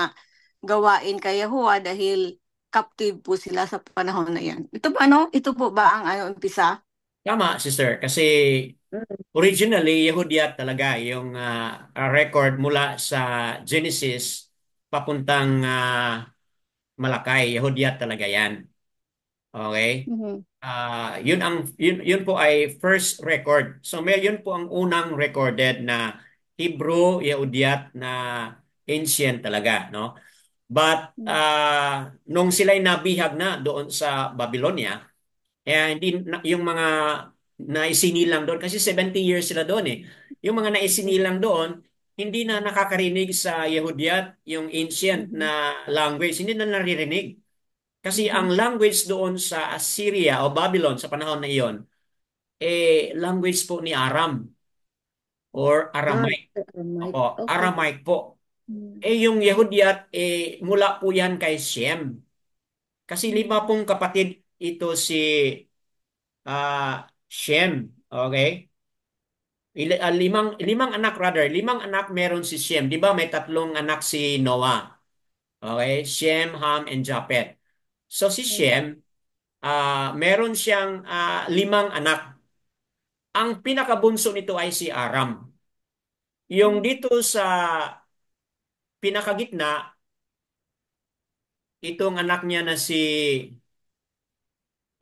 S2: gawain kay Yahuwah dahil captive po sila sa panahon na yan. Ito ba Ito po ba ang umpisa?
S1: tama, Sister. Kasi
S2: Mm.
S1: originally, Yehudyat talaga yung record mula sa Genesis papuntang Malakay. Yehudyat talaga yan. Okay?
S2: Mhm.
S1: Yun po ay first record. So yun po ang unang recorded na Hebrew, Yehudyat na ancient talaga, no? But nung sila'y nabihag na doon sa Babylonia, hindi yung mga naisinilang doon kasi 70 years sila doon eh. Yung mga naisinilang doon, hindi na nakakarinig sa Yehudyat, yung ancient
S2: Mhm.
S1: na language, hindi na naririnig. Kasi
S2: Mhm.
S1: ang language doon sa Assyria o Babylon sa panahon na iyon language po ni Aram or
S2: Ah,
S1: Aramaic.
S2: Mike.
S1: Opo,
S2: Okay.
S1: Aramaic po.
S2: Mm.
S1: Yung Yehudyat, mula po yan kay Shem. Kasi 5 pong kapatid ito si Shem. Okay? Limang anak rather. 5 anak meron si Shem. Di ba may 3 anak si Noah? Okay? Shem, Ham, and Japhet. So si Shem, meron siyang 5 anak. Ang pinakabunso nito ay si Aram. Yung dito sa pinakagitna, itong anak niya na si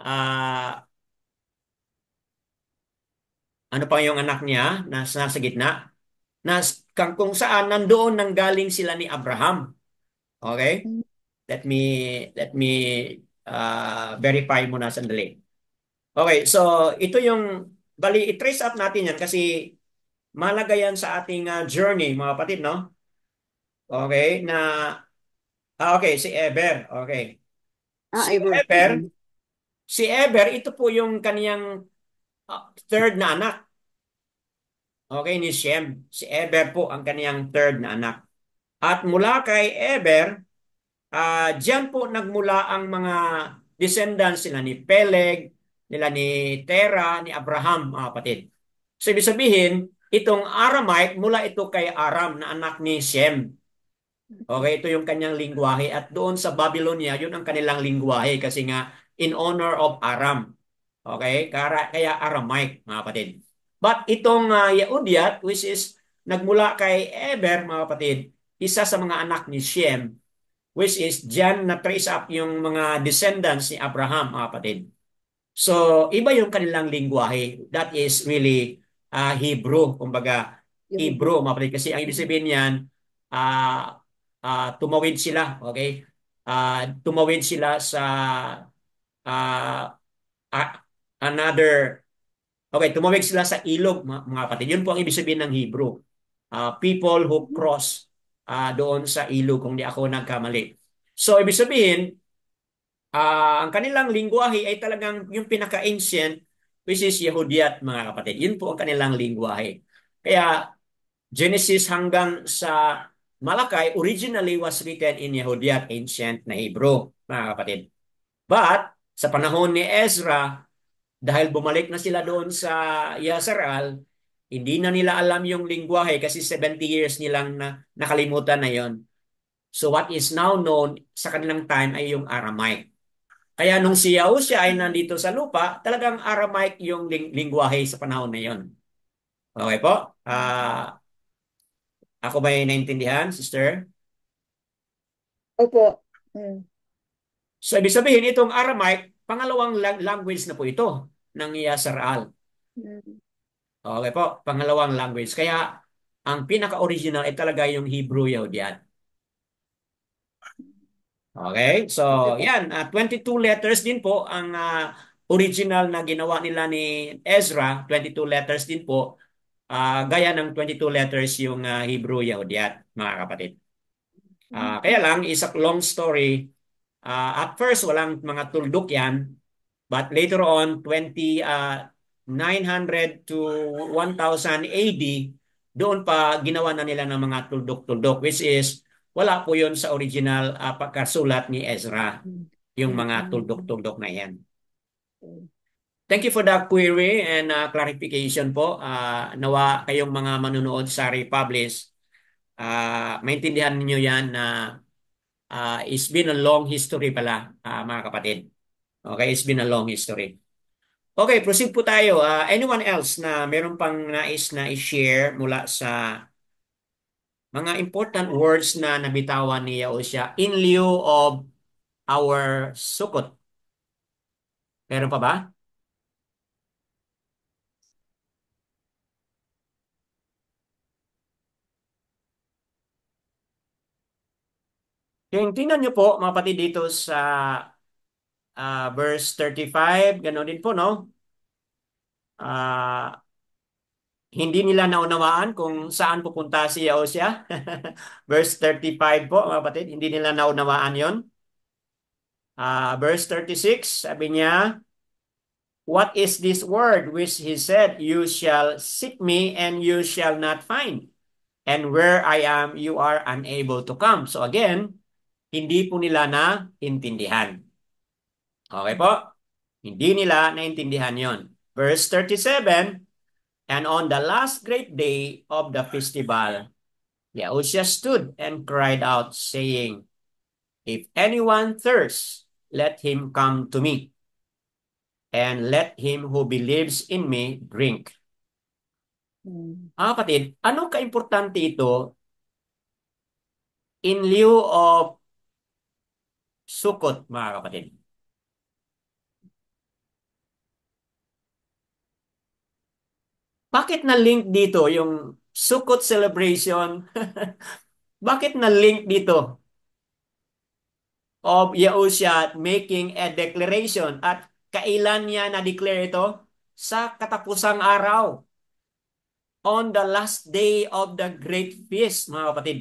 S1: ah, ano pa yung anak niya nasa gitna? Kung saan nandoon nanggaling sila ni Abraham. Okay? Let me let me verify muna sandali. Okay, so ito yung bali i-trace up natin yan kasi mahalaga yan sa ating journey, mga kapatid, no? Okay, okay, si Eber. Okay. Si
S2: Ever.
S1: Eber, si Eber, ito po yung kaniyang third na anak. Okay, ni Shem. Si Eber po ang kaniyang third na anak. At mula kay Eber, diyan po nagmula ang mga descendants nila ni Peleg, nila ni Tera, ni Abraham, mga kapatid. So, ibig sabihin, itong Aramaic, mula ito kay Aram na anak ni Shem. Okay, ito yung kanyang lingwahe. At doon sa Babylonia, yun ang kanilang lingwahe kasi nga in honor of Aram. Okay, kaya Aramaic, mga kapatid. But itong Yehudyat, which is nagmula kay Eber, mga kapatid, isa sa mga anak ni Shem, which is diyan na trace up yung mga descendants ni Abraham, mga kapatid. So, iba yung kanilang lingwahe. That is really Hebrew, kumbaga Hebrew, mga kapatid. Kasi ang ibig sabihin niyan, uh, tumawid sila, okay? Tumawid sila sa uh, uh, another, okay, tumawid sila sa ilog, mga kapatid. Yun po ang ibig sabihin ng Hebrew. People who cross doon sa ilog, kung di ako nagkamali. So, ibig sabihin, ang kanilang lingwahe ay talagang yung pinaka-ancient, which is Yehudyat, mga kapatid. Yun po ang kanilang lingwahe. Kaya Genesis hanggang sa Malakay originally was written in Yehudyat, ancient na Hebrew, mga kapatid. But sa panahon ni Ezra, dahil bumalik na sila doon sa Yasharal, hindi na nila alam yung lingwahe kasi 70 years nilang nakalimutan na yon. So what is now known sa kanilang time ay yung Aramaic. Kaya nung si Yahusha ay nandito sa lupa, talagang Aramaic yung lingwahe sa panahon na yon. Okay po? Ako ba yung naintindihan, sister?
S2: Opo. Mm.
S1: So, ibig sabihin, itong Aramaic, pangalawang language na po ito ng Yasharal.
S2: Mm.
S1: Okay po, pangalawang language. Kaya, ang pinaka-original ay talaga yung Hebrew Yahudian. Okay, so yan, 22 letters din po ang original na ginawa nila ni Ezra, 22 letters din po, gaya ng 22 letters yung Hebrew Yahudiat, mga kapatid. Kaya lang, is a long story. At first, walang mga tuldok yan, but later on, 900 to 1000 AD, doon pa ginawa na nila ng mga tuldok-tuldok, which is wala po yun sa original pagkasulat ni Ezra, yung mga tuldok-tuldok na yan. Thank you for the query and clarification po. Nawa kayong mga manunood sa Republish, maintindihan niyo yan na it's been a long history pala, mga kapatid. Okay, it's been a long history. Okay, proceed po tayo. Anyone else na meron pang nais na i-share mula sa mga important words na nabitawan ni Yaosha in lieu of our sukot? Meron pa ba? Yung tingnan nyo po, mga kapatid, dito sa verse 35, gano'n din po, no? Ah, hindi nila naunawaan kung saan pupunta si Yaosha. Verse 35 po, mga kapatid, hindi nila naunawaan yon. Verse 36, sabi niya, What is this word which he said, you shall seek me and you shall not find? And where I am, you are unable to come. So again, hindi po nila naintindihan. Okay po? Hindi nila naintindihan yon. Verse 37, and on the last great day of the festival, Yahushua stood and cried out, saying, if anyone thirsts, let him come to me, and let him who believes in me drink. Kapatid, ano kaimportante ito in lieu of Sukot, mga kapatid? Bakit na-link dito yung Sukot celebration? Bakit na-link dito of Yahushua making a declaration? At kailan niya na-declare ito? Sa katapusang araw. On the last day of the great feast, mga kapatid.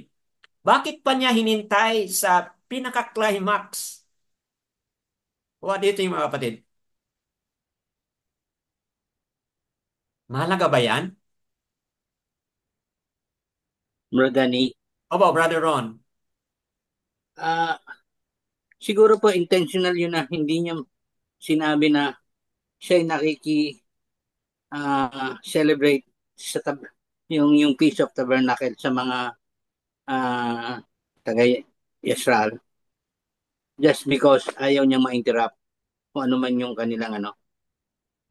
S1: Bakit pa niya hinintay sa pinaka-climax? What do you think, mga kapatid? Mahalaga ba yan?
S4: Brother Danny,
S1: Opo, Brother Ron.
S4: siguro po intentional yun na hindi niya sinabi na siya celebrate sa yung Feast of Tabernacle sa mga taga Israel just because ayaw niya ma-interrupt kung ano man yung kanilang ano.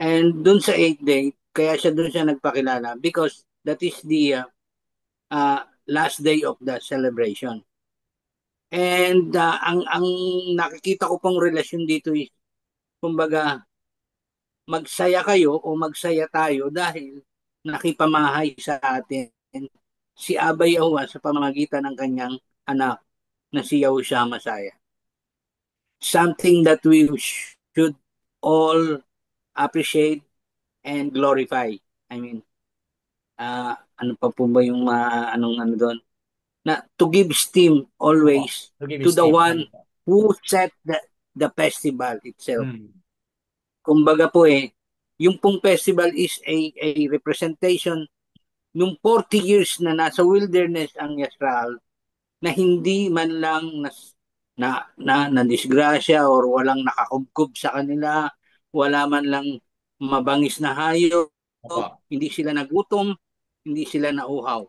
S4: And dun sa 8th day, kaya dun siya nagpakilala because that is the last day of the celebration. And ang nakikita ko pang relasyon dito is, kumbaga, magsaya kayo o magsaya tayo dahil nakipamahay sa atin si Abba Yahuwah sa pamamagitan ng kanyang anak na si Yahushua Masaya. Something that we should all appreciate and glorify. I mean, ano pa po ba yung ano doon? Na to give esteem always to the one who set the festival itself. Kumbaga po yung pong festival is a representation nung 40 years na nasa wilderness ang Israel na hindi man lang na disgrasya or walang nakakubkob sa kanila, wala man lang mabangis na hayop, hindi sila nagutom, hindi sila nauhaw.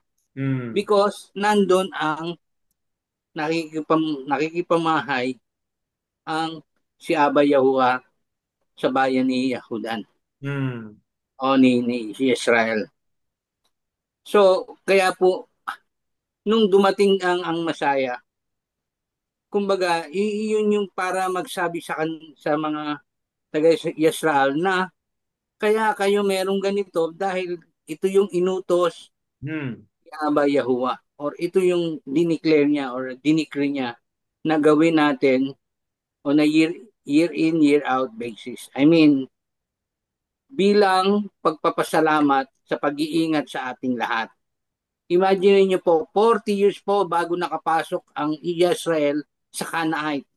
S4: Because nandun ang nakikipamahay ang si Abba Yahuwah sa bayan ni Yahudan o ni si Israel. So, kaya po, nung dumating ang Masaya, kumbaga, yun yung para magsabi sa mga taga-Israel na kaya kayo merong ganito dahil ito yung inutos ni Abba Yahuwah or ito yung dineclare niya or dinecree niya na gawin natin on a year in, year out basis. I mean, bilang pagpapasalamat sa pag-iingat sa ating lahat. Imagine niyo po, 40 years po bago nakapasok ang Israel sa Canaanite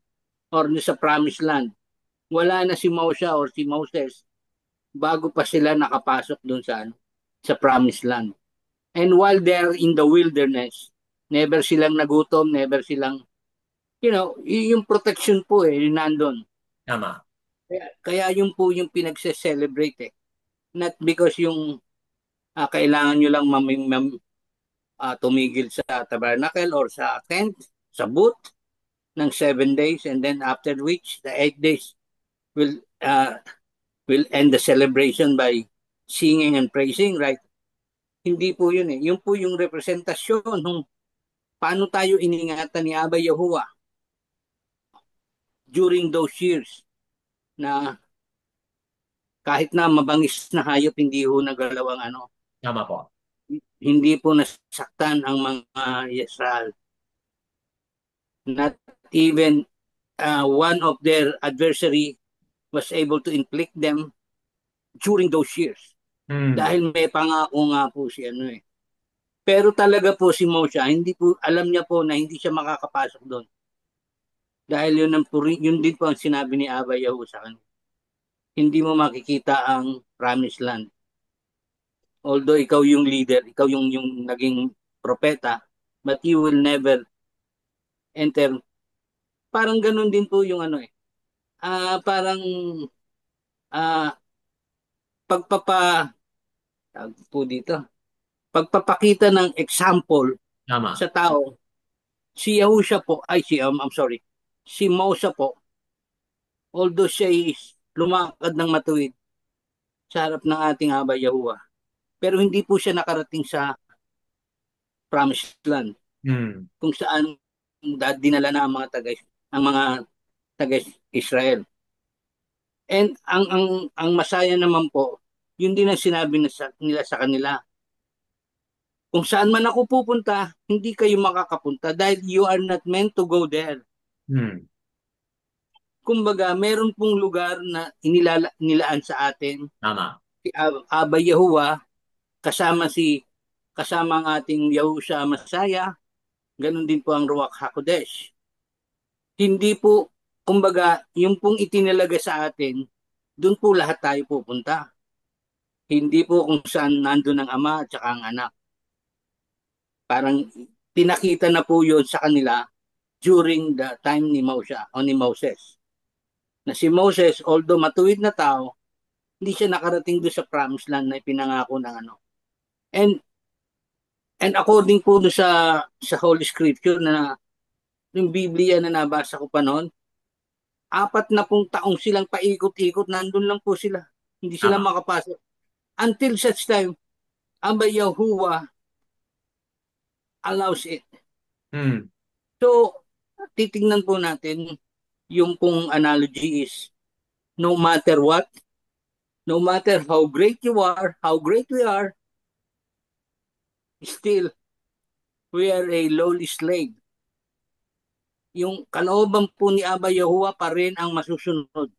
S4: or sa Promised Land. Wala na si Moshe or si Moses bago pa sila nakapasok doon sa Promised Land. And while they're in the wilderness, never silang nagutom, never silang, yung protection po yung nandun.
S1: Tama.
S4: Kaya yun po yung pinagse-celebrate Not because yung kailangan nyo lang tumigil sa tabernacle or sa tent, sa booth ng 7 days and then after which the 8 days will end the celebration by singing and praising, right? Hindi po yun Yun po yung representasyon ng paano tayo iningatan ni Abba Yahuwah during those years na kahit na mabangis na hayop, hindi ho nagalawang
S1: Tama po.
S4: Hindi po nasaktan ang mga Israel. Not even one of their adversary was able to inflict them during those years. Dahil may pangako nga po si Pero talaga po si Moshe, hindi po, alam niya po na hindi siya makakapasok doon. Dahil yun din po ang sinabi ni Abba Yahuwah sa kanya. hindi mo makikita ang promised land. Although ikaw yung leader, ikaw yung naging propeta, but you will never enter. Parang ganun din po yung ano eh. Parang ah, pagpapa tawag po dito, pagpapakita ng example
S1: Tama.
S4: sa tao. Si Yahusha po, ay I'm sorry, si Mosa po, although siya is lumakad ng matuwid sa harap ng ating Aba Yahuwah, pero hindi po siya nakarating sa promised land
S1: Hmm.
S4: kung saan dinala na ang mga taga Israel. And ang Masaya naman po, yun din ang sinabi nila sa kanila. Kung saan man ako pupunta, hindi kayo makakapunta dahil you are not meant to go there.
S1: Hmm.
S4: Kumbaga, meron pong lugar na nilaan sa atin.
S1: Tama.
S4: Si Aba Yahuwah, kasama ang ating Yahusha Masaya, ganun din po ang Ruach HaKodesh. Hindi po, kumbaga, yung pong itinalaga sa atin, doon po lahat tayo pupunta. Hindi po kung saan nandun ang ama at saka ang anak. Parang pinakita na po yun sa kanila during the time ni Moses. Na si Moses, although matuwid na tao, hindi siya nakarating doon sa promised land na ipinangako ng ano. And and according po doon sa Holy Scripture na yung Biblia na nabasa ko pa noon, 40 taong silang paikot-ikot, nandun lang po sila. Hindi sila
S1: Tama.
S4: makapasok. Until such time, Aba Yahuwah allows it.
S1: Hmm.
S4: So, titingnan po natin yung pong analogy is no matter what, no matter how great you are, how great we are, still, we are a lowly slave. Yung kalooban po ni Aba Yahuwah pa rin ang masusunod.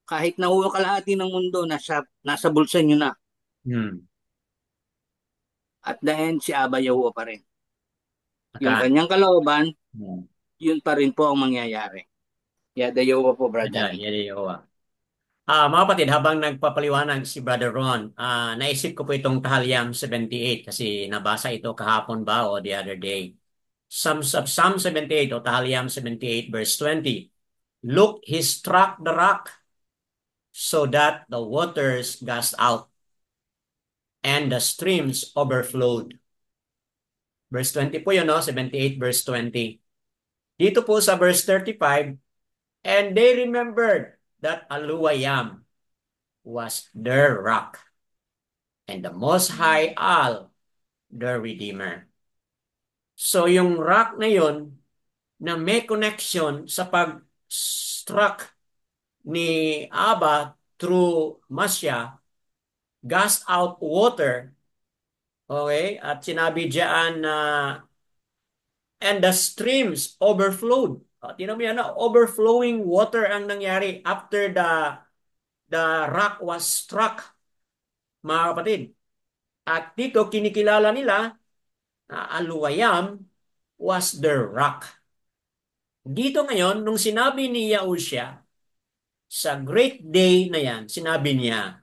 S4: Kahit na huwag kalahati ng mundo, nasa bulsa nyo na.
S1: Hmm.
S4: At the end, si Aba Yahuwah pa rin. Yung
S1: Akan.
S4: kanyang kalooban,
S1: Hmm.
S4: yun pa rin po ang mangyayari. Yada Yahuwah po, Brother
S1: Yan,
S4: Nick.
S1: yan yung mga kapatid, habang nagpapaliwanag si Brother Ron, naisip ko po itong Tahaliam 78 kasi nabasa ito kahapon ba o the other day. Psalm 78 o Tahaliam 78 verse 20. Look, he struck the rock so that the waters gushed out and the streams overflowed. Verse 20 po yun, no? 78 verse 20. Dito po sa verse 35, and they remembered that Aluwayam was their rock and the Most High Al, their Redeemer. So yung rock na yun na may connection sa pag-struck ni Abba through Masya, gushed out water, okay? At sinabi diyan na and the streams overflowed. Tingnan mo yan, overflowing water ang nangyari after the rock was struck, mga kapatid. At dito kinikilala nila na Aluwayam was their rock. Dito ngayon, nung sinabi ni Yahushua, sa great day na yan, sinabi niya,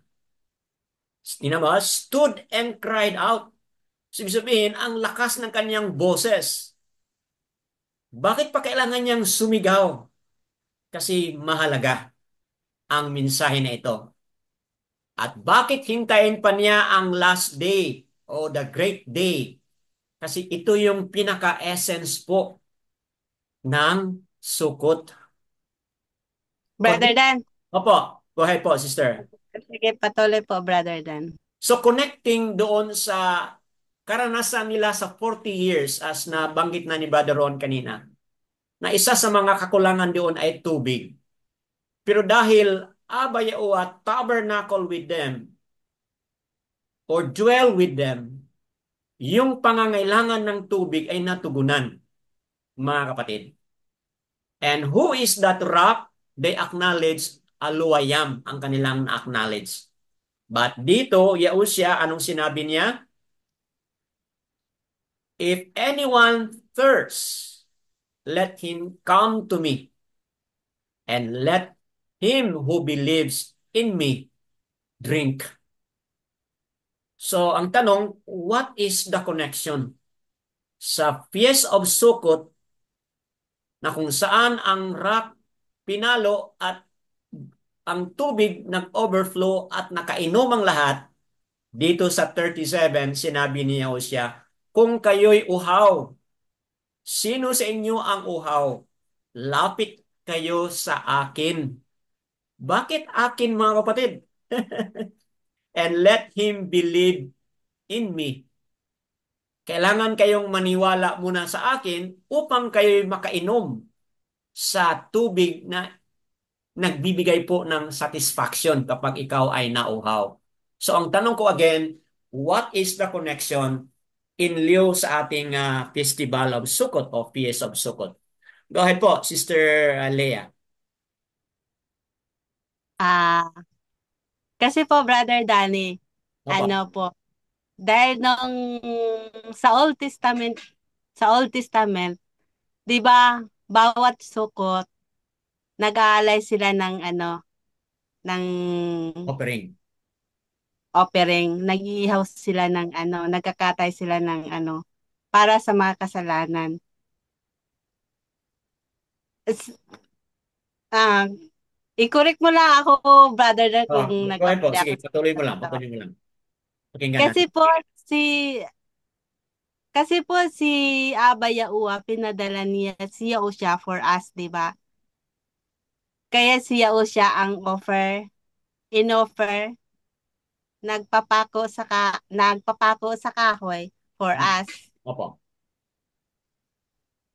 S1: stood and cried out. Sabi sabihin, ang lakas ng kanyang boses. Bakit pa kailangan niyang sumigaw? Kasi mahalaga ang mensahe na ito. At bakit hintayin pa niya ang last day o the great day? Kasi ito yung pinaka-essence po ng sukot.
S2: Brother Dan.
S1: Opo, go ahead po, sister.
S2: Sige, patuloy po, Brother Dan.
S1: So connecting doon sa karanasan nila sa 40 years as nabanggit na ni Brother Ron kanina, na isa sa mga kakulangan doon ay tubig. Pero dahil Abba Yahuwah tabernacle with them or dwell with them, yung pangangailangan ng tubig ay natugunan, mga kapatid. And who is that rock? They acknowledge Aluwayam ang kanilang na-acknowledge. But dito, Yahushua, anong sinabi niya? If anyone thirsts, let him come to me, and let him who believes in me, drink. So, ang tanong, what is the connection sa Feast of Sukkot na kung saan ang rock pinalo at ang tubig nag-overflow at nakainom ang lahat? Dito sa 37, sinabi ni Hosea, kung kayo'y uhaw, sino sa inyo ang uhaw? Lapit kayo sa akin. Bakit akin, mga kapatid? And let him believe in me. Kailangan kayong maniwala muna sa akin upang kayo'y makainom sa tubig na nagbibigay po ng satisfaction kapag ikaw ay nauhaw. So ang tanong ko again, what is the connection in lieu sa ating Festival of Sukkot o Feast of Sukkot? Go ahead po, Sister Leah.
S5: Ah, kasi po, Brother Danny,
S1: Opo.
S5: po, dahil nung sa Old Testament, 'di ba, bawat sukot nag-aalay sila ng
S1: Offering.
S5: offering, nag-iihaw sila ng nagkakatay sila ng para sa mga kasalanan. Is- Ah, i-correct mo lang ako, brother, Dan,
S1: Oh,
S5: kung
S1: go ahead po.
S5: nagkamali
S1: Sige,
S5: ako
S1: patuloy mo
S5: sa
S1: lang.
S5: ito.
S1: Patuloy mo lang. Pakinggan
S5: Kasi
S1: natin.
S5: po si Kasi po si Aba Yaua, pinadala niya si Yausha for us, di ba? Kaya si Yausha ang in-offer, nagpapako sa kahoy for us.
S1: Opo.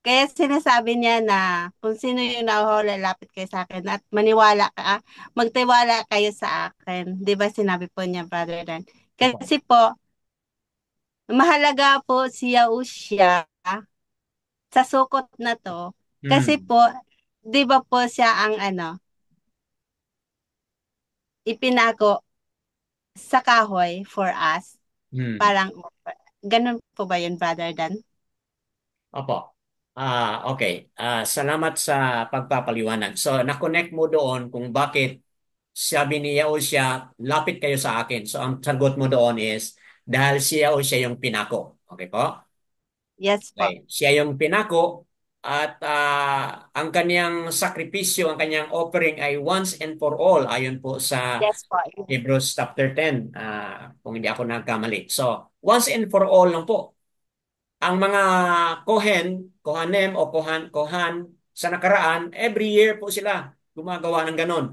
S5: Kaya sinasabi niya na kung sino yung nahuhuli, lalapit kayo sa akin at magtiwala kayo sa akin. Di ba sinabi po niya, Brother Dan?
S1: Opo.
S5: Kasi po, mahalaga po si Yausha sa sukot na to. Kasi
S1: Hmm.
S5: po, di ba po siya ang ipinako sa kahoy for us.
S1: Hmm.
S5: Parang, ganun po ba yun, Brother Dan?
S1: Opo. Okay. Salamat sa pagpapaliwanag. So, na-connect mo doon kung bakit sabi ni Yaosha, lapit kayo sa akin. So, ang sagot mo doon is, dahil si Yaosha yung pinako. Okay po?
S5: Yes po.
S1: Okay. Siya yung pinako at ang kanyang sakripisyo, ang kanyang offering ay once and for all ayon po sa
S5: Yes po.
S1: Hebrews chapter 10, kung hindi ako nagkamali. So, once and for all lang po. Ang mga Kohanem o Kohan sa nakaraan, every year po sila gumagawa ng ganon.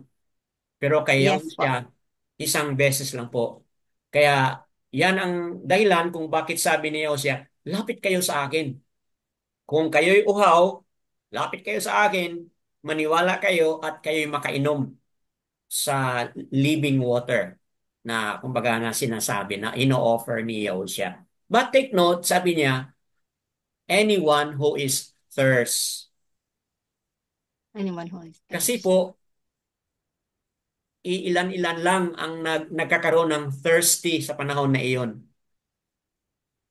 S1: Pero kay
S5: Yes po.
S1: Yahushua, isang beses lang po. Kaya yan ang dahilan kung bakit sabi ni Yahushua, lapit kayo sa akin. Kung kayo'y uhaw, lapit kayo sa akin, maniwala kayo at kayo'y makainom sa living water na kumbaga na sinasabi na ino-offer ni Yahushua. But take note, sabi niya, anyone who is thirst.
S5: Anyone who is
S1: Kasi
S5: thirst.
S1: po, iilan-ilan lang ang nagkakaroon ng thirsty sa panahon na iyon.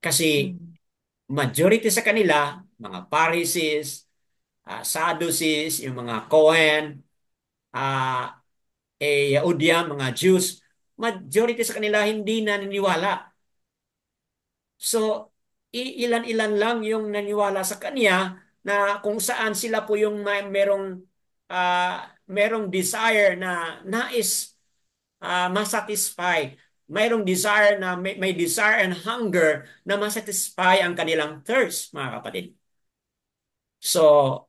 S1: Kasi
S5: Mm.
S1: majority sa kanila, mga Pharisees, Sadducees, yung mga Cohen, uh, Yahudiya, mga Jews, majority sa kanila hindi naniniwala. So, ilan-ilan lang yung naniwala sa kanya na kung saan sila po yung merong desire na nais masatisfy. Mayroong desire na may desire and hunger na masatisfy ang kanilang thirst, mga kapatid. So,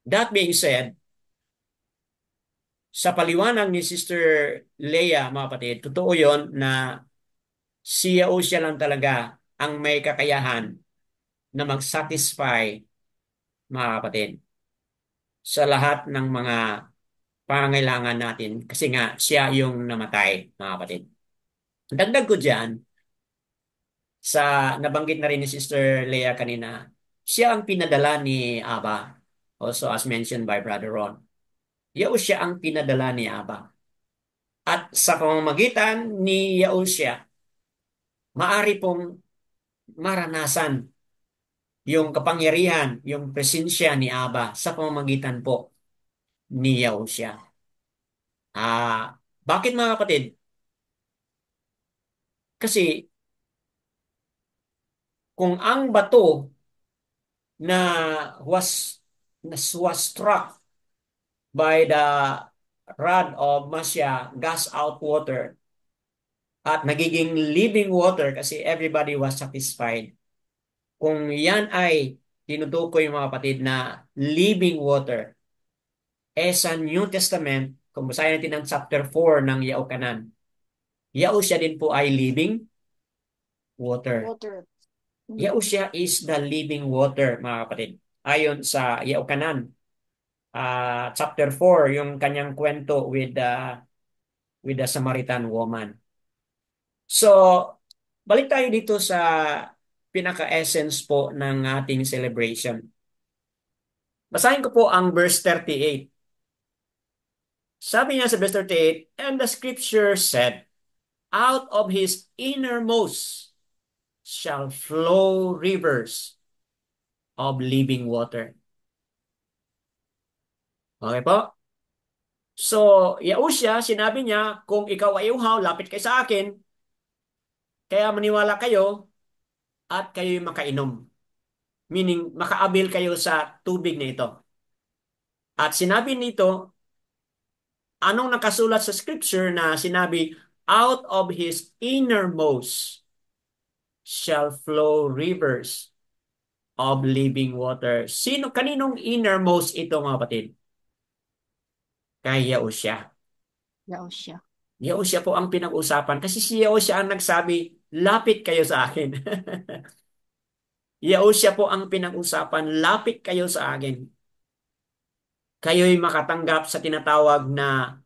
S1: that being said, sa paliwanag ni Sister Leah, mga kapatid, totoo yon na siya o siya lang talaga ang may kakayahan na mag-satisfy, mga kapatid, sa lahat ng mga pangangailangan natin kasi nga siya yung namatay, mga kapatid. Dagdag ko dyan, sa nabanggit na rin ni Sister Leah kanina, siya ang pinadala ni Aba. Also as mentioned by Brother Ron. Yahushua ang pinadala ni Aba. At sa pamamagitan ni Yahushua, maari pong maranasan yung kapangyarihan, yung presensya ni Aba sa pamamagitan po ni Yahushua. Bakit mga kapatid? Kasi kung ang bato na was struck by the rod of Masya, gas out water, at nagiging living water kasi everybody was satisfied. Kung yan ay tinutukoy mga kapatid na living water, sa New Testament, kung basahin natin ang chapter 4 ng Yaokanan, Yahushua din po ay living water.
S2: Water.
S1: Yahushua is the living water, mga kapatid. Ayon sa Yaokanan, chapter 4, yung kanyang kwento with the Samaritan woman. So, balik tayo dito sa pinaka-essence po ng ating celebration. Basahin ko po ang verse 38. Sabi niya sa verse 38, and the scripture said, out of his innermost shall flow rivers of living water. Okay po? So, Yahushua, sinabi niya, kung ikaw ay uhaw, lapit kayo sa akin, kaya maniwala kayo at kayo'y makainom. Meaning, makaabil kayo sa tubig na ito. At sinabi nito, anong nakasulat sa scripture na sinabi, out of his innermost shall flow rivers of living water. Kaninong innermost ito mga kapatid? Kay Yahushua.
S5: Yahushua.
S1: Yahushua po ang pinag-usapan kasi si Yahushua ang nagsabi, lapit kayo sa akin. Yahushua po ang pinag-usapan, lapit kayo sa akin. Kayo'y makatanggap sa tinatawag na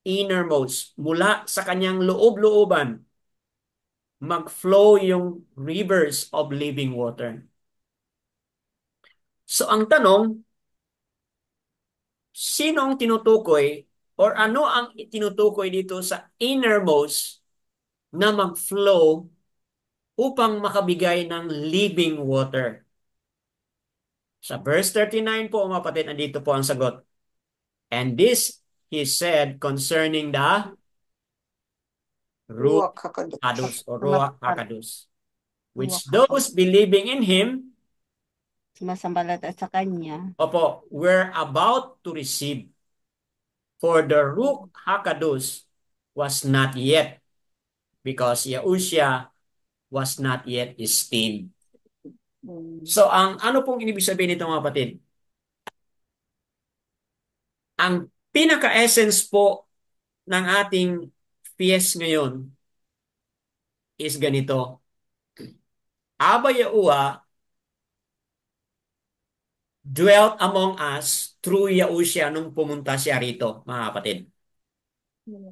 S1: innermost. Mula sa kanyang loob-looban, mag-flow yung rivers of living water. So ang tanong, sino ang tinutukoy or ano ang tinutukoy dito sa innermost na mag-flow upang makabigay ng living water? Sa verse 39 po, mga kapatid, nandito po ang sagot. And this he said concerning the Ruach
S2: Ruach HaKodesh.
S1: HaKodesh or Ruach HaKodesh, which
S5: Ruach
S1: those believing in him,
S5: sumasambalat sa kanya,
S1: were about to receive. For the Ruach HaKodesh was not yet, because Yahushua was not yet esteemed. So, ano pong ibig sabihin nito mga kapatid? Ang pinaka-essence po ng ating feast ngayon is ganito. Abba Yahuwah dwelt among us through Yahushua nung pumunta siya rito, mga kapatid.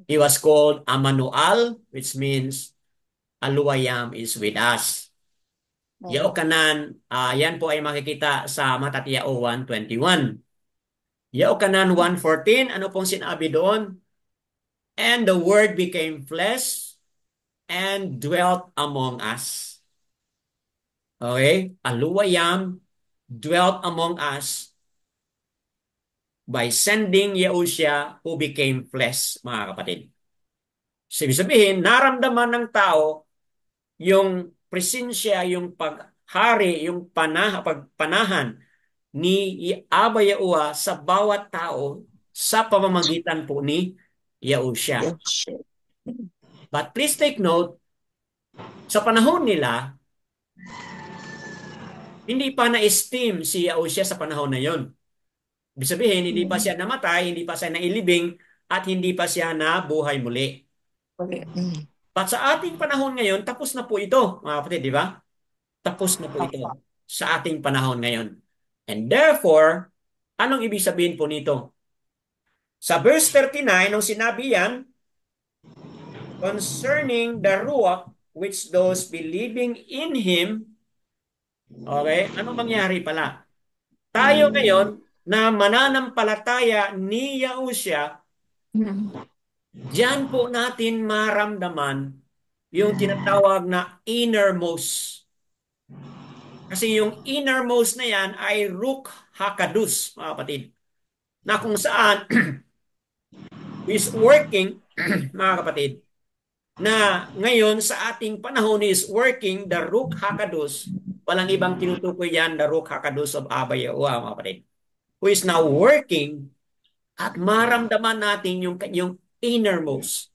S1: He was called Emmanuel, which means Aluwayam is with us. Yaokanan, yan po ay makikita sa Matatiyao 1:21. Yaokanan 1:14, ano pong sinabi doon? And the word became flesh and dwelt among us. Okay? Aluwayam dwelt among us by sending Yahushua who became flesh, mga kapatid. So, ibig sabihin, naramdaman ng tao yung presensya, yung paghari, yung pagpanahan ni Abba Yahuwah sa bawat tao sa pamamagitan po ni Yahushua. But please take note, sa panahon nila, hindi pa na-esteem si Yahushua sa panahon na yon. Ibig sabihin, hindi pa siya namatay, hindi pa siya nailibing, at hindi pa siya nabuhay muli. But sa ating panahon ngayon, tapos na po ito, mga kapatid, di ba? Tapos na po ito sa ating panahon ngayon. And therefore, anong ibig sabihin po nito? Sa verse 39, nung sinabi yan, concerning the Ruach, which those believing in Him, okay, ano mangyari pala? Tayo ngayon, na mananampalataya ni Yahushua, diyan po natin maramdaman yung tinatawag na innermost. Kasi yung innermost na yan ay Ruach HaKodesh, mga kapatid, na kung saan is working, mga kapatid, na ngayon sa ating panahon is working the Ruach HaKodesh. Walang ibang tinutukoy yan, the Ruach HaKodesh of Abba Yahuwah, mga kapatid, who is now working at maramdaman natin yung innermost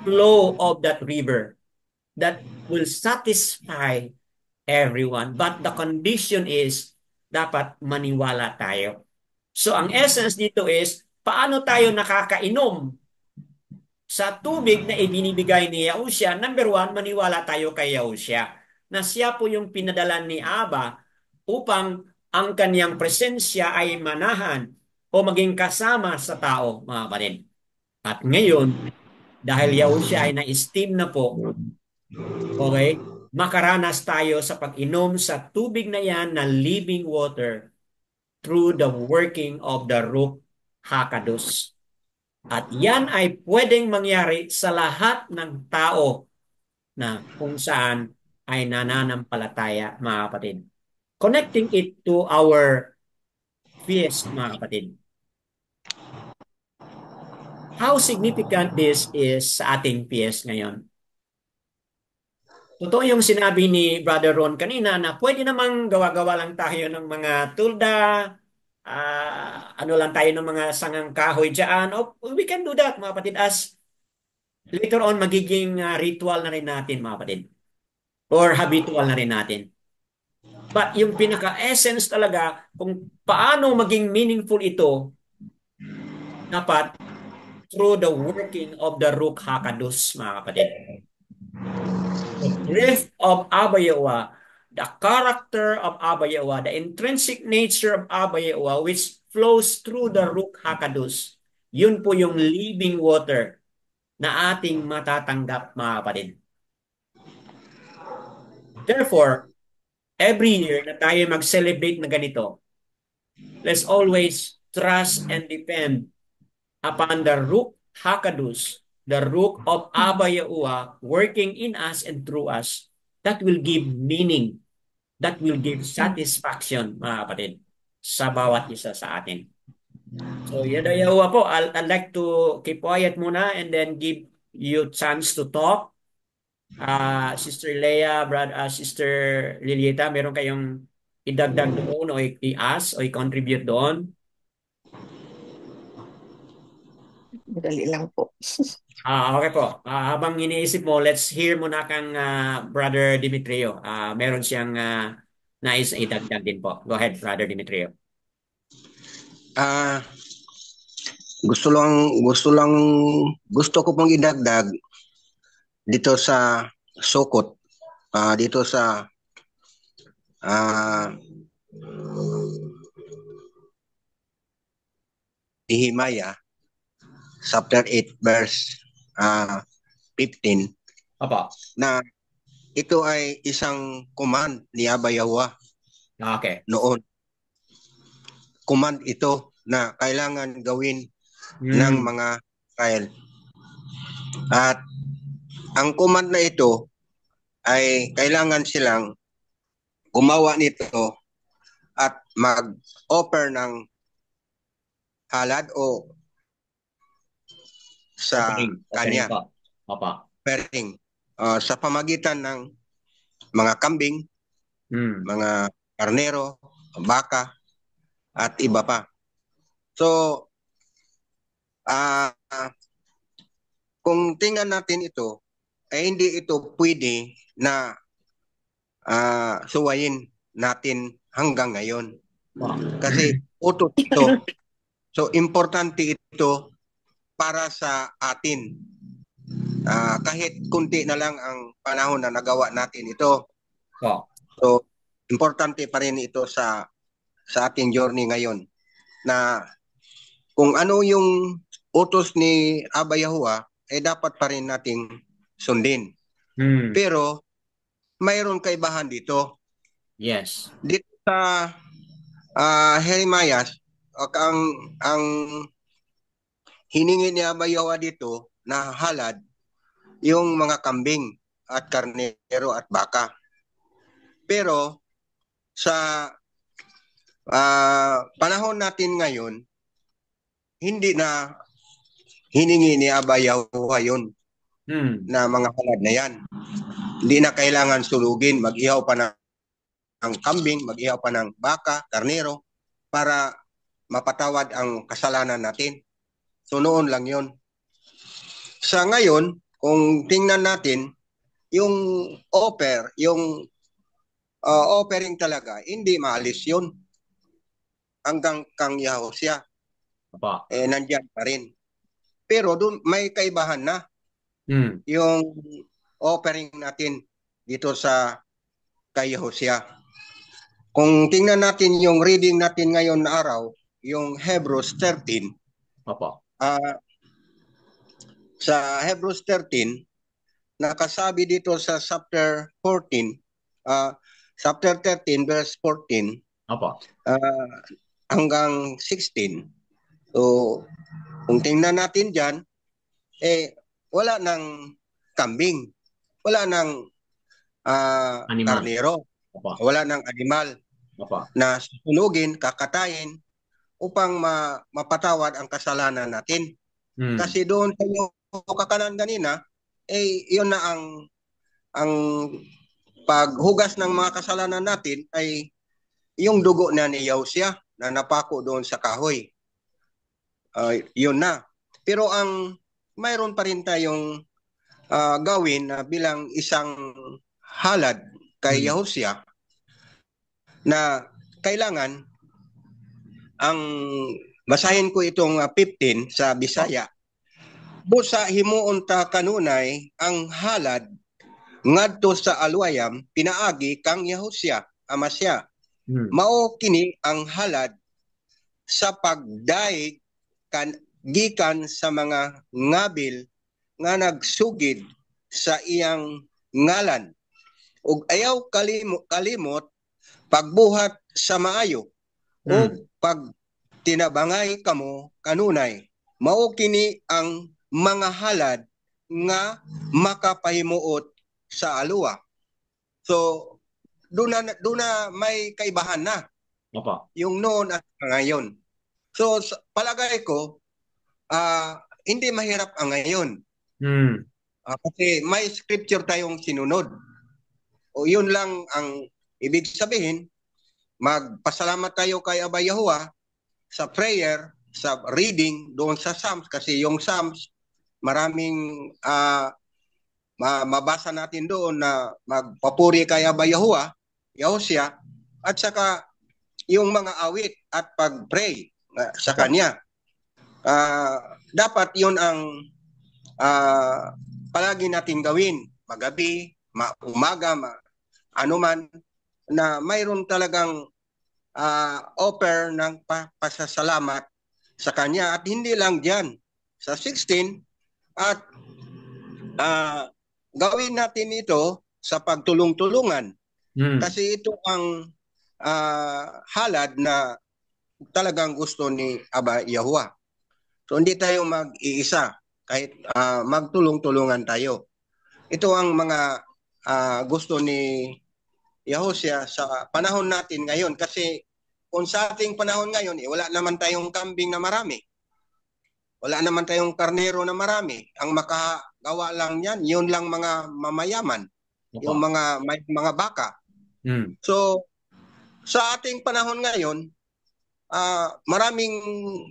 S1: flow of that river that will satisfy everyone. But the condition is dapat maniwala tayo. So ang essence dito is paano tayo nakakainom sa tubig na ibinibigay ni Yahushua. Number one, maniwala tayo kay Yahushua na siya po yung pinadala ni Aba upang ang kaniyang presensya ay manahan o maging kasama sa tao, mga kapatid. At ngayon, dahil Yahushua ay na-esteem na po, okay, makaranas tayo sa pag-inom sa tubig na yan na living water through the working of the Ruach HaKodesh. At yan ay pwedeng mangyari sa lahat ng tao na kung saan ay nananampalataya, mga kapatid. Connecting it to our feast, mga kapatid. How significant this is sa ating feast ngayon? Totoo yung sinabi ni Brother Ron kanina na pwede namang gawa-gawa lang tayo ng mga tulda, ano lang tayo ng mga sangang kahoy dyan. Oh, we can do that, mga kapatid, as later on magiging ritual na rin natin, mga kapatid. Or habitual na rin natin. But yung pinaka-essence talaga kung paano maging meaningful ito, dapat through the working of the Ruach HaKodesh, mga kapatid. The breath of Abba Yahuwah, the character of Abba Yahuwah, the intrinsic nature of Abba Yahuwah, which flows through the Ruach HaKodesh, yun po yung living water na ating matatanggap, mga kapatid. Therefore, every year na tayo mag-celebrate na ganito, let's always trust and depend upon the Ruach HaKodesh, the Ruach of Abba Yahuwah working in us and through us. That will give meaning, that will give satisfaction, mga kapatid, sa bawat isa sa atin. So, Yada Yahuwah po, I'd like to keep quiet muna and then give you chance to talk. Sister Leah, Sister Lilieta, meron kayong idagdag doon o i-ask o i-contribute doon?
S2: Dali lang po.
S1: Okay po. Habang iniisip mo, let's hear muna kang Brother Dimitrio. Meron siyang nais na idagdag din po. Go ahead, Brother Dimitrio.
S6: Ah, gusto ko pong idagdag dito sa Sukot, dito sa Nehemiah chapter 8 verse 15
S1: Opo.
S6: na ito ay isang command ni Abba Yahuwah
S1: Okay.
S6: noon. Command ito na kailangan gawin ng mga Israel. At ang command na ito ay kailangan silang gumawa nito at mag-offer ng halad o sa kanya. Offering. Sa pamagitan ng mga kambing, mga karnero, baka, at iba pa. So, kung tingnan natin ito, ay hindi ito pwede na suwayin natin hanggang ngayon. Kasi utot ito. So, importante ito para sa atin. Kahit kunti na lang ang panahon na nagawa natin ito. So, importante pa rin ito sa ating journey ngayon. Na kung ano yung utos ni Abba Yahuwah, ay dapat pa rin nating sundin. Pero, mayroon kaibahan dito.
S1: Yes.
S6: Dito sa Jeremiah, ang hiningi ni Abba Yahuwah dito na halad yung mga kambing at karnero at baka. Pero sa panahon natin ngayon, hindi na hiningi ni Aba Yahuwah yun na mga halad na yan. Hindi na kailangan sulugin, mag-ihaw pa ng kambing, mag-ihaw pa ng baka, karnero, para mapatawad ang kasalanan natin. So noon lang yun. Sa ngayon, kung tingnan natin, yung offering talaga, hindi maalis yun. Hanggang kang Yahusya, nandyan pa rin. Pero doon may kaibahan na yung offering natin dito sa kay Yahusya. Kung tingnan natin yung reading natin ngayon na araw, yung Hebrews 13. Sa Hebrews 13, nakasabi dito sa chapter 14, chapter 13 verse 14 hanggang 16. So, kung tingnan natin dyan, wala ng kambing, wala ng karnero, wala ng animal na susunugin, kakatayin upang mapatawad ang kasalanan natin. Kasi doon sa iyong kakanan kanina, yun na ang paghugas ng mga kasalanan natin ay yung dugo na ni Yahusya na napako doon sa kahoy. Yun na. Pero mayroon pa rin tayong gawin na bilang isang halad kay Yahusya na kailangan basahin ko itong 15 sa Bisaya. Busa himuon ta kanunay ang halad ngadto sa alwayam pinaagi kang Yahusya amasya. Mao kini ang halad sa pagdaig gikan sa mga ngabil nga nagsugid sa iyang ngalan ug ayaw kalimot pagbuhat sa maayo ug pag tinabangay kamo kanunay. Mao kini ang mga halad nga makapahimuot sa alwa. So doon na may kaibahan na. Yung noon at ngayon. So palagay ko hindi mahirap ang ngayon. Kasi may scripture tayong sinunod. O yun lang ang ibig sabihin, magpasalamat tayo kay Aba Yahuwah sa prayer, sa reading doon sa Psalms, kasi yung Psalms maraming mabasa natin doon na magpapuri kay Aba Yahuwah, Yahusya, at saka yung mga awit at pag-pray sa Kanya. Dapat yun ang palagi natin gawin, magabi, umaga, anuman, na mayroon talagang offer ng pasasalamat sa Kanya. At hindi lang dyan, sa 16, at gawin natin ito sa pagtulong-tulungan. Kasi ito ang halad na talagang gusto ni Aba Yahuwah. So hindi tayo mag-iisa, kahit magtulong-tulungan tayo. Ito ang mga gusto ni Yahusya sa panahon natin ngayon. Kasi kung sa ating panahon ngayon, wala naman tayong kambing na marami. Wala naman tayong karnero na marami. Ang makagawa lang yan, yun lang mga mamayaman. Yung mga baka. So, sa ating panahon ngayon, maraming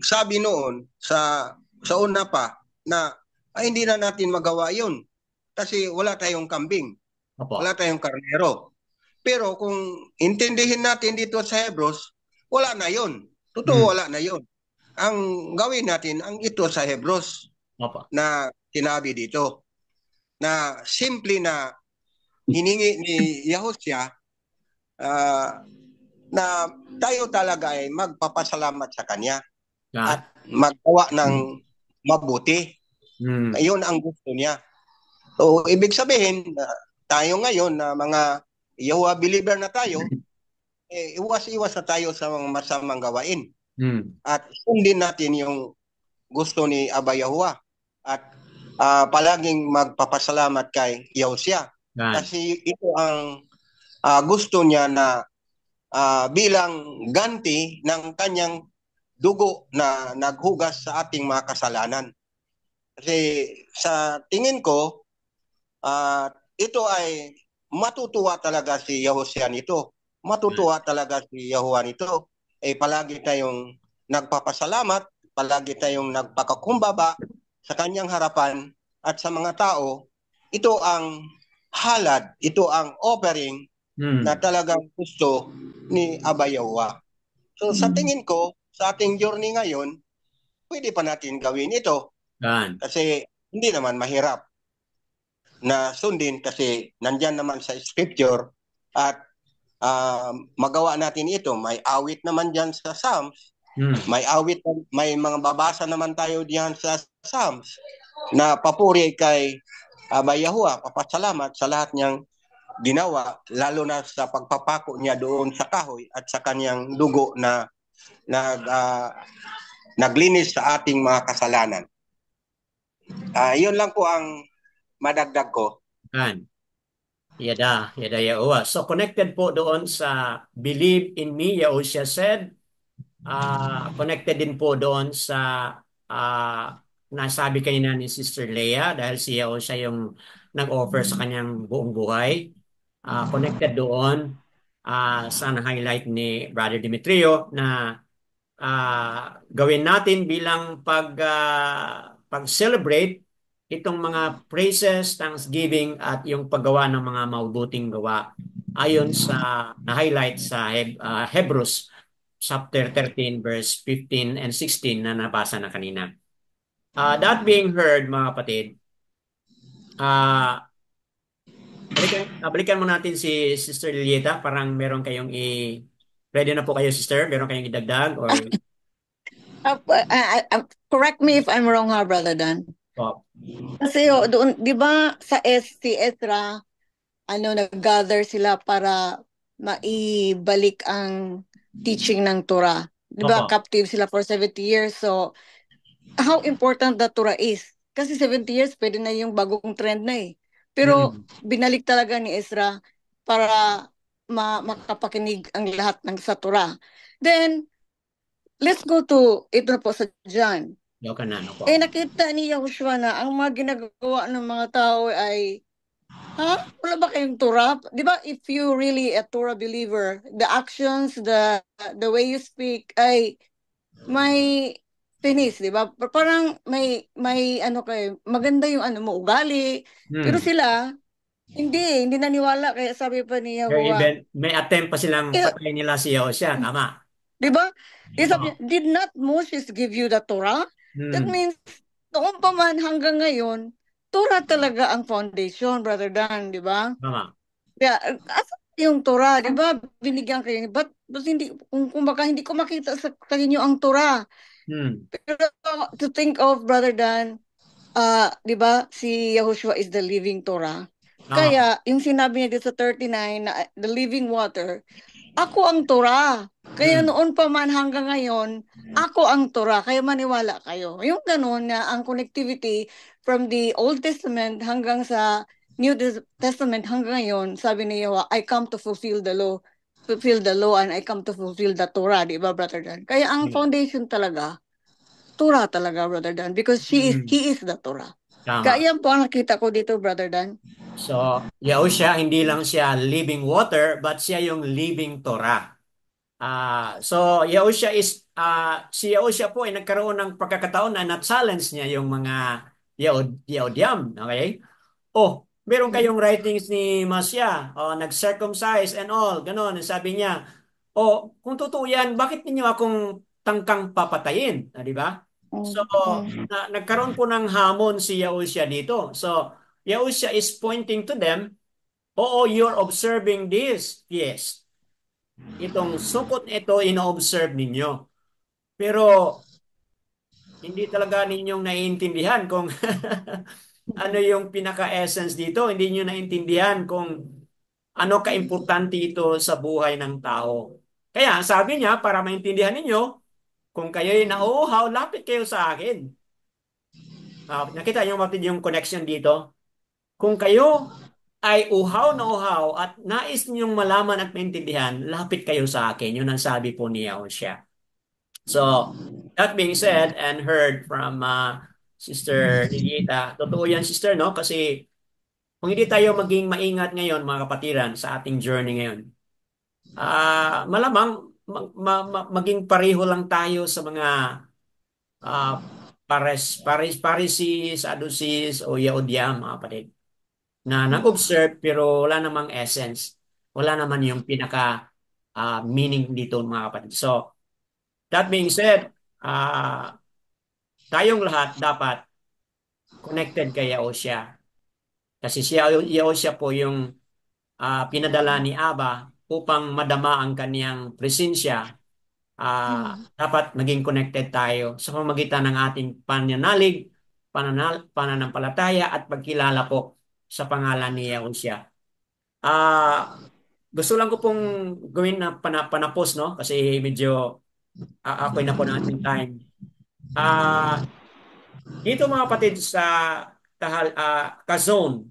S6: sabi noon sa una pa na hindi na natin magawa yun. Kasi wala tayong kambing. Wala tayong karnero. Pero kung intindihin natin dito sa Hebrews, wala na yun. Totoo, wala na yun. Ang gawin natin, ang ito sa Hebrews na sinabi dito, na simple na hiningi ni Yahusya na tayo talaga ay magpapasalamat sa Kanya at magawa ng mabuti. Ayun ang gusto niya. So, ibig sabihin, tayo ngayon na mga Yahuwah believer na tayo, iwas-iwas na tayo sa mga masamang gawain. At sundin natin yung gusto ni Aba Yahuwah at palaging magpapasalamat kay Yahusya. Kasi ito ang gusto niya na bilang ganti ng kanyang dugo na naghugas sa ating mga kasalanan. Kasi sa tingin ko, ito ay matutuwa talaga si Yahushua nito. Matutuwa talaga si Yahuwah nito. Palagi tayong nagpapasalamat, palagi tayong nagpakakumbaba sa kanyang harapan at sa mga tao. Ito ang halad, ito ang offering na talagang gusto ni Aba Yahuwah. So sa tingin ko, sa ating journey ngayon, pwede pa natin gawin ito.
S1: Yan.
S6: Kasi hindi naman mahirap na sundin kasi nandyan naman sa scripture at magawa natin ito. May awit naman dyan sa Psalms. May awit, may mga babasa naman tayo diyan sa Psalms na papuri kay Aba Yahuwah, papasalamat sa lahat niyang ginawa, lalo na sa pagpapako niya doon sa kahoy at sa kanyang dugo na naglinis sa ating mga kasalanan. Yun lang po ang madagdag ko.
S1: Yan. Yada Yahuwah. So connected po doon sa believe in me, Yahushua said. Connected din po doon sa nasabi kanina ni Sister Leah dahil si Yahushua yung nag-offer sa kanyang buong buhay. Connected doon sa na-highlight ni Brother Demetrio na gawin natin bilang pag-celebrate itong mga praises, thanksgiving at yung paggawa ng mga mabubuting gawa ayon sa na-highlight sa Hebrews chapter 13 verse 15 and 16 na nabasa na kanina. That being heard, mga kapatid, balikan mo natin si Sister Lilieta. Parang meron kayong ready na po kayo, Sister? Meron kayong idagdag? Or...
S2: correct me if I'm wrong, ha, Brother Dan.
S1: Oh.
S2: Kasi doon, di ba sa si Ezra, nag-gather sila para maibalik ang teaching ng Torah. Di ba, captive sila for 70 years. So, how important the Torah is. Kasi 70 years, pwede na yung bagong trend na eh. Pero, binalik talaga ni Ezra para makapakinig ang lahat ng sa Torah. Then, let's go to, ito na po sa John. Nakita ni Yahushua na ang mga ginagawa ng mga tao ay, wala ba kayong Torah? Di ba, if you really a Torah believer, the actions, the way you speak ay may finish, di ba? Parang may maganda yung mo, ugali. Pero sila, hindi naniwala. Kaya sabi pa ni Yahuwah,
S1: may attempt pa silang patayin nila si Yahushua, tama?
S2: Di ba? Sabi, did not Moses give you the Torah? That means, noon pa man hanggang ngayon, Torah talaga ang foundation, Brother Dan, di ba?
S1: Tama.
S2: Kaya, asa yung Torah, di ba? Binigyan kayo. But hindi, kung baka hindi ko makita sa inyo ang Torah. Pero to think of, Brother Dan, di ba, si Yahushua is the living Torah. Kaya, yung sinabi niya dito sa 39, na the living water, ako ang Torah. Kaya noon pa man hanggang ngayon, ako ang Torah. Kaya maniwala kayo. Yung ganun na ang connectivity from the Old Testament hanggang sa New Testament hanggang ngayon, sabi ni Yahweh, I come to fulfill the law and I come to fulfill the Torah. Di ba, Brother Dan? Kaya ang foundation talaga, Torah talaga, Brother Dan. Because he is the Torah.
S1: Tama.
S2: Kaya yan po ang nakita ko dito, Brother Dan.
S1: So, Yahushua, hindi lang siya living water, but siya yung living Torah. So, Yahushua si Yahushua po ay nagkaroon ng pagkakataon na na-challenge niya yung mga Yahudiam. Okay? Meron kayong writings ni Masya, nag-circumcise and all, ganon. Sabi niya, kung totoo yan, bakit ninyo akong tangkang papatayin? Di ba? So, nagkaroon po ng hamon si Yahushua dito. So, Yahushua is pointing to them, you're observing this. Yes. Itong sukot ito, ino-observe ninyo. Pero, hindi talaga ninyong naiintindihan kung ano yung pinaka-essence dito. Hindi nyo naiintindihan kung ano ka-importante ito sa buhay ng tao. Kaya, sabi niya, para maintindihan ninyo, kung kayo'y nauuhaw, lapit kayo sa akin. Nakita niyo yung connection dito? Kung kayo ay uhaw na uhaw at nais niyong malaman at maintindihan, lapit kayo sa akin. Yun ang sabi po ni Yahushua. So, that being said and heard from Sister Lilita, totoo yan, Sister, no? Kasi kung hindi tayo maging maingat ngayon, mga kapatiran, sa ating journey ngayon, malamang maging pareho lang tayo sa mga Pharisees, Sadducees, o Yahudiya, mga kapatid, na nag-observe pero wala namang essence. Wala naman yung pinaka meaning dito, mga kapatid. So, that being said, tayong lahat dapat connected kay Yahushua. Kasi si Yahushua po yung pinadala ni Aba upang madama ang kaniyang presensya. Dapat maging connected tayo sa pamamagitan ng ating pananalig, pananampalataya at pagkilala po sa pangalan ni Yahushua. Gusto lang ko pong gawin na panapos, no? Kasi medyo ako'y na po natin time. Dito mga kapatid sa Kazone,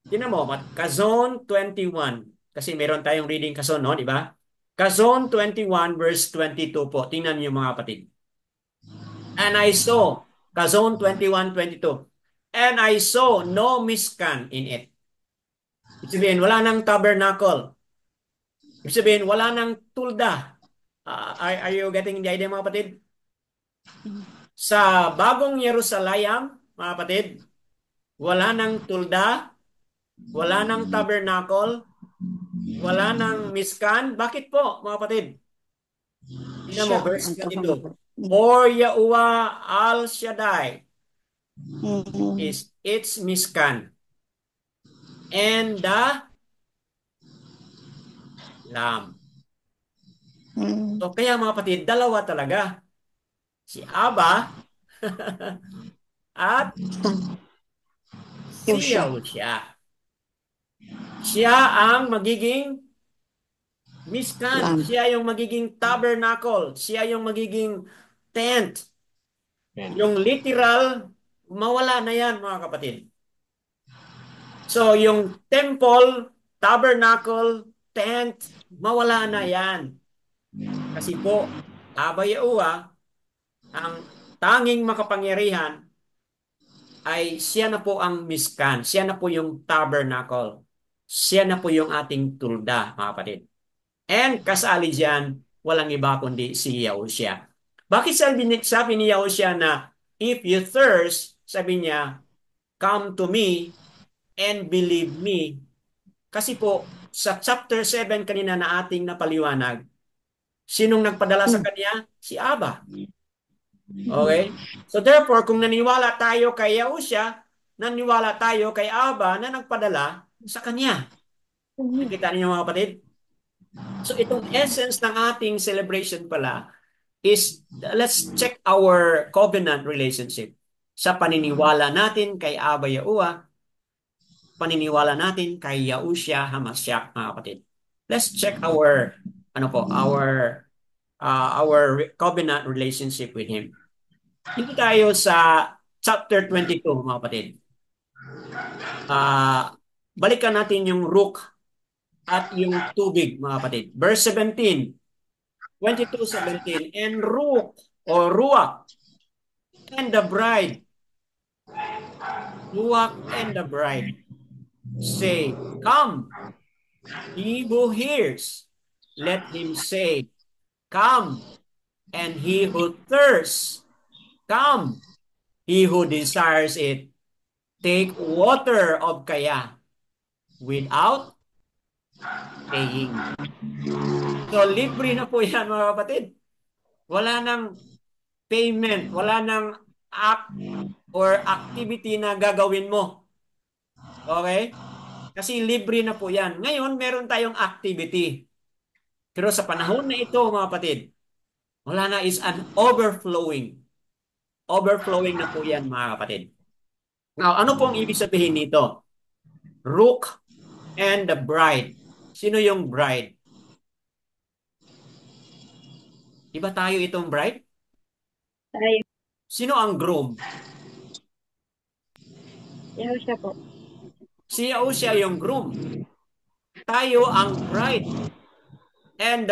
S1: tinan mo, Kazone 21. Kasi meron tayong reading Kazone, no? Di ba? Kazone 21 verse 22 po. Tingnan niyo mga kapatid. And I saw, Kazone 21:22. And I saw no Mishkan in it. Ibig sabihin, wala nang tabernacle. Ibig sabihin, wala nang tulda. Are you getting the idea, mga kapatid? Sa bagong Jerusalem, mga kapatid, wala nang tulda, wala nang tabernacle, wala nang Mishkan. Bakit po, mga kapatid? Tingnan mo, verse 22. For Yahuwah Al Shaddai is its Mishkan. And the Lamb. So kaya mga kapatid, dalawa talaga. Si Aba at si Yahushua. Siya ang magiging Mishkan. Siya yung magiging tabernacle. Siya yung magiging tent. Yung literal, mawala na yan mga kapatid. So yung temple, tabernacle, tent, mawala na yan. Kasi po, Aba Yahuwah, ang tanging makapangyarihan ay siya na po ang Mishkan. Siya na po yung tabernacle. Siya na po yung ating tulda, mga kapatid. And kasali dyan, walang iba kundi si Yahushua. Bakit sabi ni Yahushua na if you thirst, sabi niya, come to me and believe me. Kasi po, sa chapter 7 kanina na ating napaliwanag, sinong nagpadala sa kanya? Si Aba. Okay? So therefore, kung naniwala tayo kay Yahushua, naniwala tayo kay Aba na nagpadala sa kanya. Nakita niyo mga kapatid? So itong essence ng ating celebration pala is let's check our covenant relationship sa paniniwala natin kay Aba Yahuwah, paniniwala natin kay Yahushua HaMashiach, mga kapatid. Let's check our covenant relationship with Him. Dito tayo sa chapter 22, mga kapatid. Balikan natin yung rook at yung tubig, mga kapatid. Verse 17, 22:17. And rook or ruach and the bride, ruach and the bride, say, come. He who hears, let him say, come. And he who thirsts, come. He who desires it, take water of kaya without paying. So, libre na po yan, mga kapatid. Wala nang payment, wala nang act or activity na gagawin mo. Okay? Kasi libre na po yan. Ngayon, meron tayong activity. Pero sa panahon na ito, mga kapatid, wala na, is an overflowing. Overflowing na po yan, mga kapatid. Now, ano pong ibig sabihin nito? Rook and the bride. Sino yung bride? Di ba tayo itong bride?
S3: Tayo.
S1: Sino ang groom?
S3: Yahushua po.
S1: Si Yahushua yung groom. Tayo ang bride. And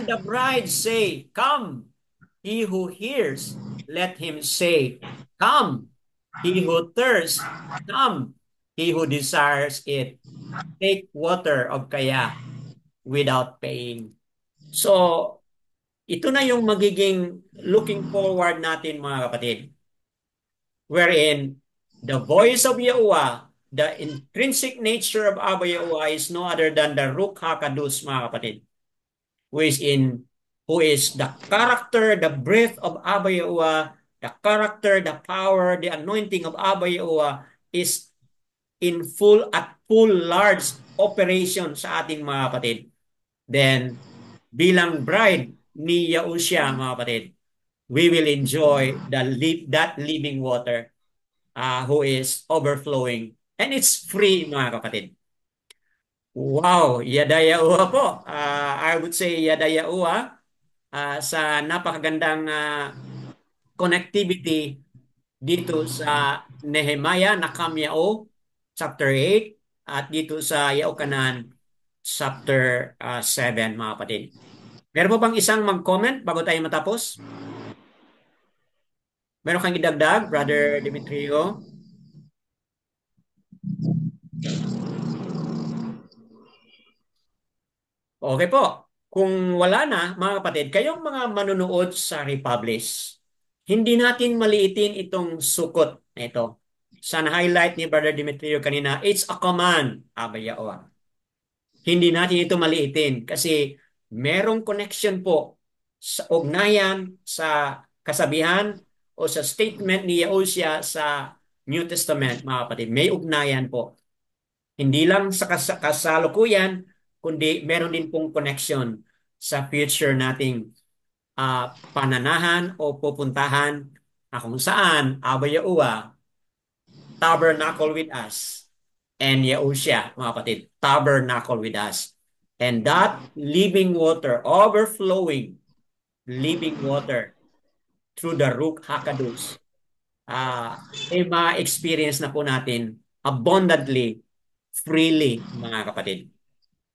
S1: the bride say, "Come." He who hears, let him say, "Come." He who thirsts, come. He who desires it, take water of kaya without paying. So, ito na yung magiging looking forward natin mga kapatid. Wherein the voice of Yahuwah, the intrinsic nature of Abba Yahuwah is no other than the Ruach HaKadosh mga kapatid. Who is the character, the breath of Abba Yahuwah, the character, the power, the anointing of Abba Yahuwah is in full large operation sa ating mga kapatid. Then, bilang bride ni Yahushua mga kapatid, we will enjoy that living water who is overflowing. And it's free mga kapatid. Wow, yadaya uwa po. I would say yadaya uwa sa napakagandang connectivity dito sa Nehemiah Nakamyao chapter 8 at dito sa Yaokanan chapter 7 mga kapatid. Meron po bang isang mag-comment bago tayo matapos? Meron kang idagdag, Brother Demetrio? Okay po. Kung wala na, mga kapatid, kayong mga manunood sa Republish, hindi natin maliitin itong sukot na ito. Sa highlight ni Brother Demetrio kanina, it's a command, Abayawa. Hindi natin ito maliitin kasi merong connection po sa ugnayan, sa kasabihan o sa statement ni Yahushua sa New Testament, mga kapatid. May ugnayan po. Hindi lang sa kasalukuyan, kundi meron din pong connection sa future nating pananahan o pupuntahan na kung saan Abba Yahuwah tabernacle with us and Yahushua, mga kapatid, tabernacle with us. And that living water, overflowing living water through the Ruach HaKadosh, ma-experience na po natin abundantly, freely, mga kapatid.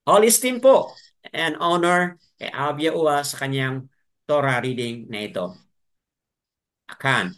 S1: All esteem po and honor kay Abba Yahuwah sa kanyang Torah reading na ito. Akan.